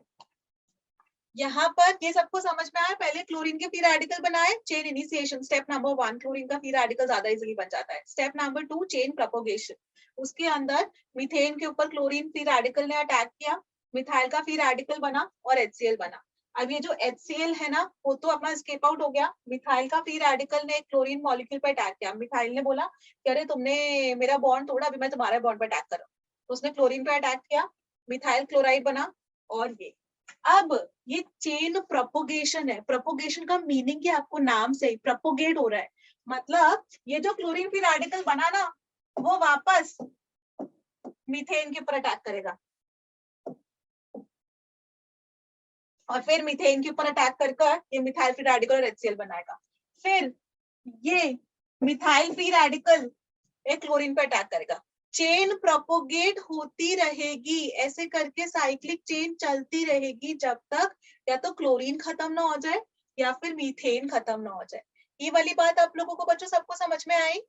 यहाँ पर ये सबको समझ में आया? पहले क्लोरीन के फ्री रेडिकल बनाए, chain initiation, step number 1, chlorine का फ्री रेडिकल ज्यादा इजीली बन जाता है। स्टेप नंबर 2, चेन प्रोपोगेशन, उसके अंदर मीथेन के ऊपर क्लोरीन फ्री रेडिकल ने अटैक किया, मिथाइल का फ्री रेडिकल बना और HCl बना। अब ये जो HCl है ना, वो तो अपना स्केप आउट हो गया। मिथाइल का फ्री रेडिकल ने क्लोरीन मॉलिक्यूल पर अटैक किया, मिथाइल ने बोला कि अरे तुमने मेरा बॉन्ड तोड़ा, अभी मैं तुम्हारे बॉन्ड पर अटैक कर रहा हूँ, तो उसने क्लोरीन पे अटैक किया, मिथाइल क्लोराइड बना। और ये अब ये चेन प्रोपोगेशन है। प्रोपोगेशन का मीनिंग क्या, आपको नाम से प्रोपोगेट हो रहा है, मतलब ये जो क्लोरीन फ्री रेडिकल बना ना, वो वापस मीथेन के ऊपर अटैक करेगा और फिर मीथेन के ऊपर अटैक कर ये मिथाइल फ्री रेडिकल और HCl बनाएगा। फिर ये मिथाइल फ्री रेडिकल एक क्लोरीन पे अटैक करेगा। चेन प्रोपोगेट होती रहेगी, ऐसे करके साइक्लिक चेन चलती रहेगी जब तक या तो क्लोरीन खत्म ना हो जाए या फिर मीथेन खत्म ना हो जाए। ये वाली बात आप लोगों को बच्चों सबको समझ में आई?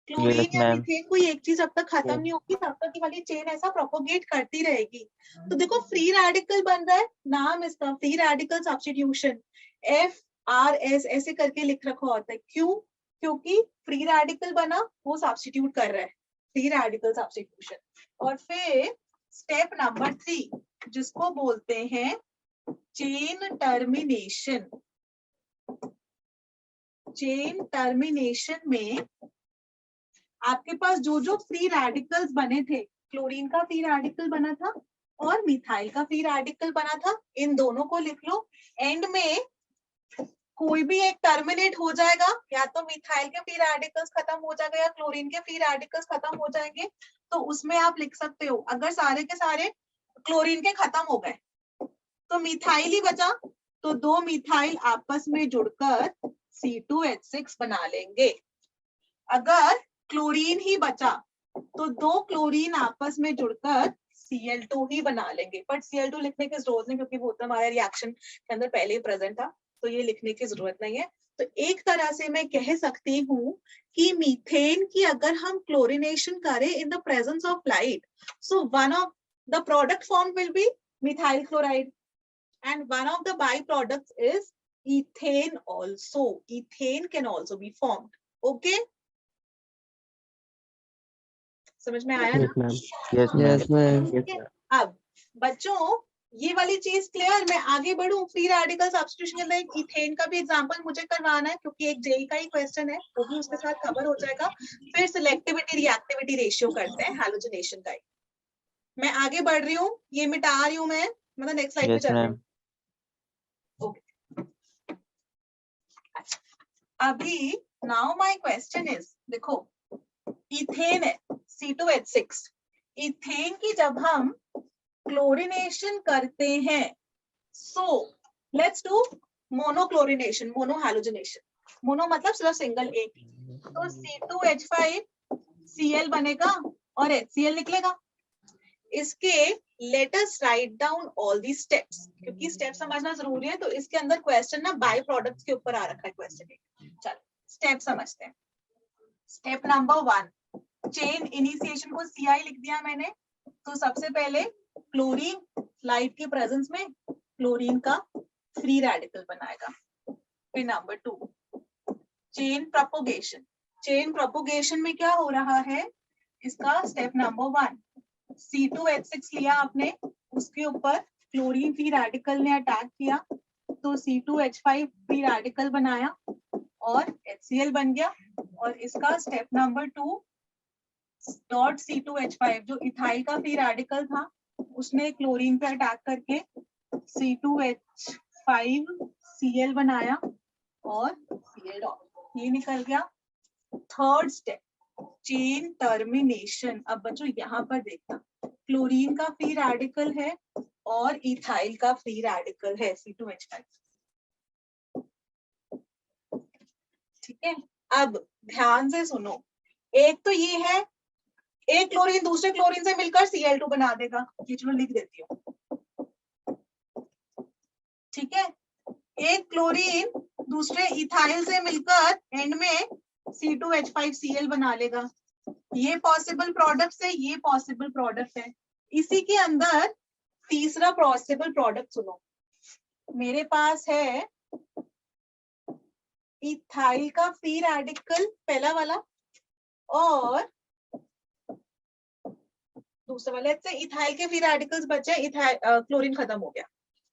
क्लोरीन या मीथेन कोई एक चीज जब तक खत्म नहीं होगी तब तक ये वाली चेन ऐसा प्रोपोगेट करती रहेगी। तो देखो फ्री रेडिकल बन रहा है, नाम इसका फ्री रेडिकल सब्स्टिट्यूशन, FRS ऐसे करके लिख रखा होता है। क्यों? क्योंकि फ्री रेडिकल बना, वो सब्स्टिट्यूट कर रहा है, फ्री रेडिकल सब्स्टिट्यूशन। और फिर स्टेप नंबर 3 जिसको बोलते हैं चेन टर्मिनेशन। चेन टर्मिनेशन में आपके पास जो जो फ्री रेडिकल्स बने थे, क्लोरीन का फ्री रेडिकल बना था और मिथाइल का फ्री रेडिकल बना था, इन दोनों को लिख लो। एंड में कोई भी एक टर्मिनेट हो जाएगा, या तो मिथाइल के फ्री रेडिकल्स खत्म हो जाएगा या क्लोरीन के फ्री रेडिकल्स खत्म हो जाएंगे। तो उसमें आप लिख सकते हो, अगर सारे के सारे क्लोरीन के खत्म हो गए तो मिथाइल ही बचा, तो 2 मिथाइल आपस में जुड़कर C2H6 बना लेंगे। अगर क्लोरीन ही बचा तो 2 क्लोरीन आपस में जुड़कर Cl2 ही बना लेंगे। बट Cl2 लिखने की जरूरत नहीं क्योंकि वो तो हमारे रिएक्शन के अंदर पहले ही प्रेजेंट था, तो ये लिखने की जरूरत नहीं है। तो एक तरह से मैं कह सकती हूँ कि मीथेन की अगर हम क्लोरिनेशन करें इन the presence of light, so one of the product form will be methyl chloride and one of the byproducts is ethane also. Ethane can also be formed. Okay? समझ में आया ना? Yes, ma'am. अब बच्चों ये वाली चीज क्लियर? मैं आगे बढ़ूं? फ्री रेडिकल सब्स्टिट्यूशन के अंदर इथेन का भी एग्जांपल मुझे करवाना है क्योंकि एक जेई का ही क्वेश्चन है, वो भी उसके साथ कवर हो जाएगा। फिर सिलेक्टिविटी रिएक्टिविटी रेशियो करते हैं हैलोजनेशन का ही। मैं आगे बढ़ रही हूँ, ये मिटा रही हूँ मैं, मतलब नेक्स्ट स्लाइड पे चल रही हूँ। अभी नाउ माय क्वेश्चन इज, देखो इथेन है C2H6, इथेन की जब हम क्लोरिनेशन करते हैं, so let's do monochlorination, monohalogenation, mono मतलब सिर्फ सिंगल एक, तो C2H5Cl बनेगा और HCl निकलेगा। इसके let us write down all the steps, क्योंकि स्टेप समझना जरूरी है, तो इसके अंदर क्वेश्चन ना बाय प्रोडक्ट्स के ऊपर आ रखा है क्वेश्चन। चलो स्टेप समझते हैं। स्टेप नंबर 1, चेन इनिशिएशन को CI लिख दिया मैंने, तो सबसे पहले क्लोरीन लाइट के प्रेजेंस में क्लोरीन का फ्री रेडिकल बनाएगा। फिर number 2, chain propagation. Chain propagation में क्या हो रहा है, इसका स्टेप नंबर 1, C2H6 लिया आपने, उसके ऊपर क्लोरीन फ्री रेडिकल ने अटैक किया, तो C2H5 फ्री रेडिकल बनाया और HCl बन गया। और इसका स्टेप नंबर 2, डॉट C2H5 जो इथाइल का फ्री रेडिकल था, उसने क्लोरीन पे अटैक करके C2H5Cl बनाया और Cl डॉट, ये निकल गया। Third step, chain termination. अब बच्चों यहाँ पर देखना, क्लोरीन का फ्री रेडिकल है और इथाइल का फ्री रेडिकल है C2H5, ठीक है। अब ध्यान से सुनो, एक तो ये है, एक क्लोरीन दूसरे क्लोरीन से मिलकर Cl2 बना देगा, ये चलो लिख देती हूँ, ठीक है। एक क्लोरीन दूसरे इथाइल से मिलकर एंड में C2H5Cl बना लेगा, ये पॉसिबल प्रोडक्ट है, ये पॉसिबल प्रोडक्ट है। इसी के अंदर तीसरा पॉसिबल प्रोडक्ट सुनो, मेरे पास है इथाइल का फ्री रेडिकल पहला वाला और दूसरा वाला, से इथाइल के फ्री रेडिकल्स बचे, इथाइल क्लोरीन खत्म हो गया,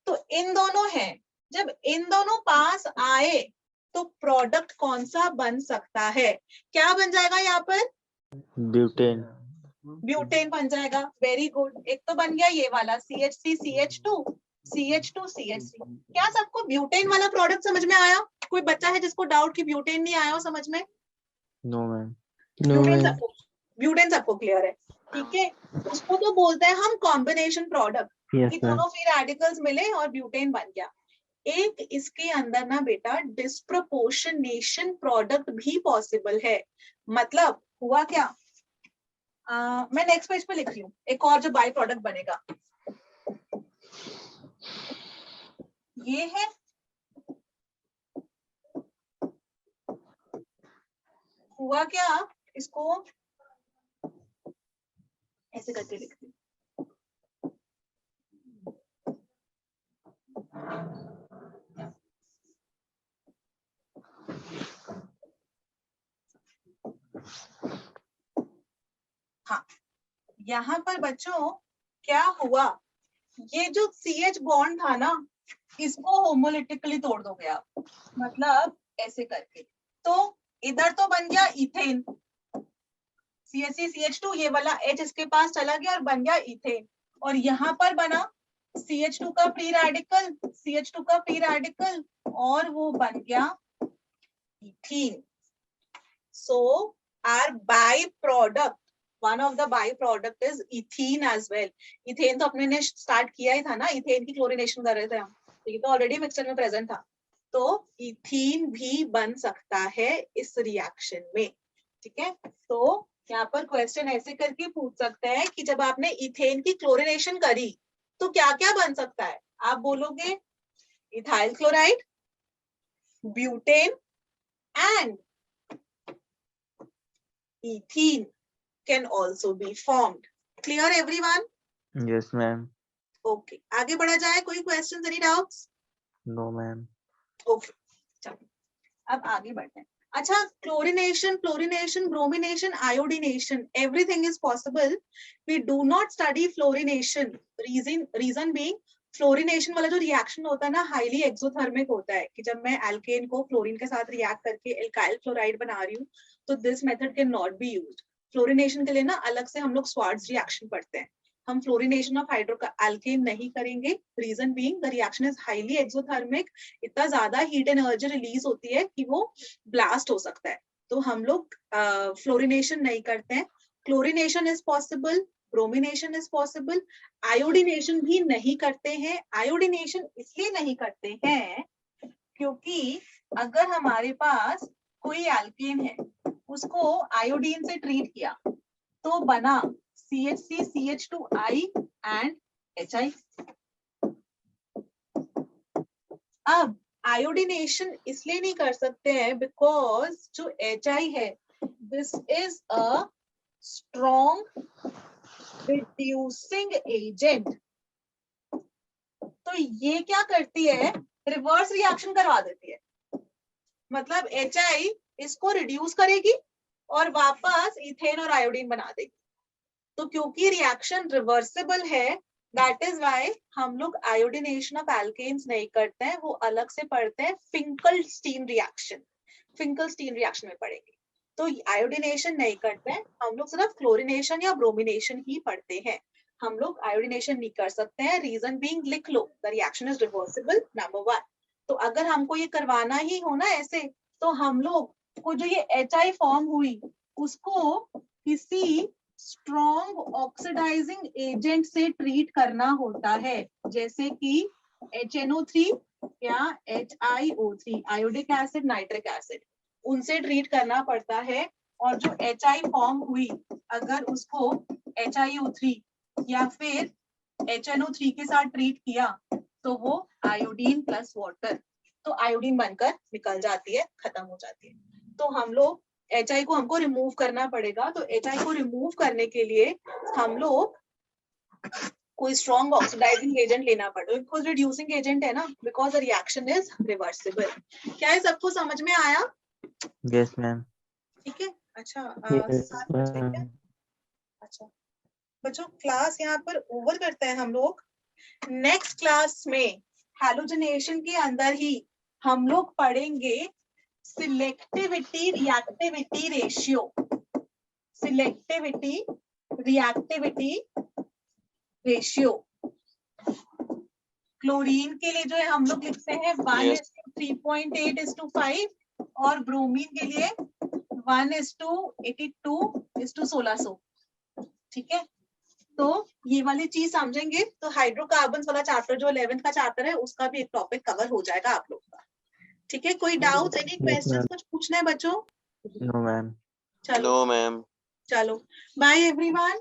तो इन दोनों हैं। जब इन दोनों पास आए तो प्रोडक्ट कौन सा बन सकता है, क्या बन जाएगा यहाँ पर, ब्यूटेन। ब्यूटेन बन जाएगा। वेरी गुड, एक तो बन गया ये वाला CH3CH2 CH2CH3। क्या सबको ब्यूटेन वाला प्रोडक्ट समझ में आया? कोई बच्चा है जिसको डाउट कि ब्यूटेन नहीं आया हो समझ में? No ma'am. ब्यूटेन सबको क्लियर है, ठीक है। उसको तो बोलते हैं हम कॉम्बिनेशन प्रोडक्ट, कि दोनों फ्री रेडिकल्स मिले और ब्यूटेन बन गया। एक इसके अंदर ना बेटा डिस्प्रोपोर्शनेशन प्रोडक्ट भी पॉसिबल है। मतलब हुआ क्या, मैं नेक्स्ट पेज पे लिख रही हूँ, एक और जो बाय प्रोडक्ट बनेगा ये है, हुआ क्या, इसको ऐसे करके लिखती हूँ। हाँ, यहाँ पर बच्चों क्या हुआ, ये जो CH बॉन्ड था ना, इसको होमोलिटिकली तोड़ दोगे आप, मतलब ऐसे करके, तो इधर तो बन गया इथेन, CH3CH2, ये वाला H इसके पास चला गया और बन गया इथेन, और यहाँ पर बना CH2 का फ्री रेडिकल, CH2 का फ्री रेडिकल, और वो बन गया ethene. So our byproduct, one of the byproduct is ethene as well. Ethane तो अपने ने स्टार्ट किया ही था ना, इथेन की क्लोरीनेशन कर रहे थे हम, तो ये तो ऑलरेडी मिक्सचर में प्रेजेंट था, तो इथीन भी बन सकता है इस रिएक्शन में, ठीक है। तो यहाँ पर क्वेश्चन ऐसे करके पूछ सकता है कि जब आपने इथेन की क्लोरीनेशन करी तो क्या क्या बन सकता है, आप बोलोगे ethyl chloride, butane and ethene can also be formed. Clear everyone? Yes ma'am. Okay, आगे बढ़ा जाए, कोई questions, any doubts? No ma'am. Okay, चलो अब आगे बढ़ते हैं। अच्छा, chlorination, fluorination, bromination, iodination, everything is possible. We do not study fluorination. Reason being, fluorination वाला जो रिएक्शन होता है ना, हाईली एक्सोथर्मिक होता है, कि जब मैं एल्केन को फ्लोरीन के साथ रिएक्ट करके एल्काइल क्लोराइड बना रही हूँ, तो this method can not be used. Fluorination के लिए ना अलग से हम लोग स्वार्ट्ज रिएक्शन पढ़ते हैं, हम फ्लोरिनेशन ऑफ हाइड्रोएल्केन नहीं करेंगे। Reason being the reaction is highly exothermic, इतना ज्यादा हीट एनर्जी रिलीज होती है कि वो ब्लास्ट हो सकता है, तो हम लोग फ्लोरिनेशन नहीं करते हैं। Chlorination is possible, bromination is possible, iodination भी नहीं करते हैं। आयोडीनेशन इसलिए नहीं करते हैं क्योंकि अगर हमारे पास कोई एल्केन है, उसको आयोडीन से ट्रीट किया तो बना CH3 CH2I एंड HI। अब आयोडीनेशन इसलिए नहीं कर सकते हैं बिकॉज जो HI है this is a strong reducing agent. तो ये क्या करती है, रिवर्स रिएक्शन करवा देती है। मतलब HI इसको रिड्यूस करेगी और वापस इथेन और आयोडीन बना देगी। तो क्योंकि रिएक्शन रिवर्सिबल है, दैट इज व्हाई हम लोग आयोडीनेशन ऑफ एल्केन्स नहीं करते हैं, वो अलग से पढ़ते हैं फिंकलस्टीन रिएक्शन। फिंकलस्टीन रिएक्शन में पढ़ेंगे। तो आयोडीनेशन नहीं करते हैं, हम लोग सिर्फ क्लोरीनेशन या ब्रोमिनेशन ही पढ़ते हैं। हम लोग आयोडीनेशन नहीं कर सकते हैं, रीजन बीइंग लिख लो, the reaction is reversible, number 1। तो अगर हमको ये करवाना ही हो ना ऐसे, तो हम लोग को जो ये HI फॉर्म हुई उसको किसी स्ट्रॉन्ग ऑक्सीडाइजिंग एजेंट से ट्रीट करना होता है, जैसे कि HNO3 या HiO3, iodic acid, nitric acid, उनसे ट्रीट करना पड़ता है। और जो HI फॉर्म हुई, अगर उसको HiO3 या फिर HNO3 के साथ ट्रीट किया तो वो आयोडीन प्लस वाटर, तो आयोडीन बनकर निकल जाती है, खत्म हो जाती है। तो हम लोग HI को हमको रिमूव करना पड़ेगा। तो HI को रिमूव करने के लिए हम लोग कोई स्ट्रॉन्ग ऑक्सीडाइजिंग एजेंट लेना पड़ेगा, बिकॉज रिड्यूसिंग एजेंट है ना, because the reaction is reversible. क्या है, सबको समझ में आया? Yes ma'am. ठीक है, अच्छा यस 7 बज गए क्या? अच्छा बच्चों, क्लास यहाँ पर ओवर करते हैं हम लोग। नेक्स्ट क्लास में हैलोजनेशन के अंदर ही हम लोग पढ़ेंगे selectivity reactivity ratio. Selectivity reactivity ratio chlorine के लिए जो है हम लोग लिखते हैं 1:3.8:5 और ब्रोमीन के लिए 1:82:1600। ठीक है, तो ये वाली चीज समझेंगे तो हाइड्रोकार्बन्स वाला चैप्टर जो 11th का चैप्टर है उसका भी एक टॉपिक कवर हो जाएगा आप लोग का। ठीक है, कोई डाउट, एनी क्वेश्चन, कुछ पूछना है बच्चों? No ma'am. चलो नो मैम। चलो, बाय एवरीवन।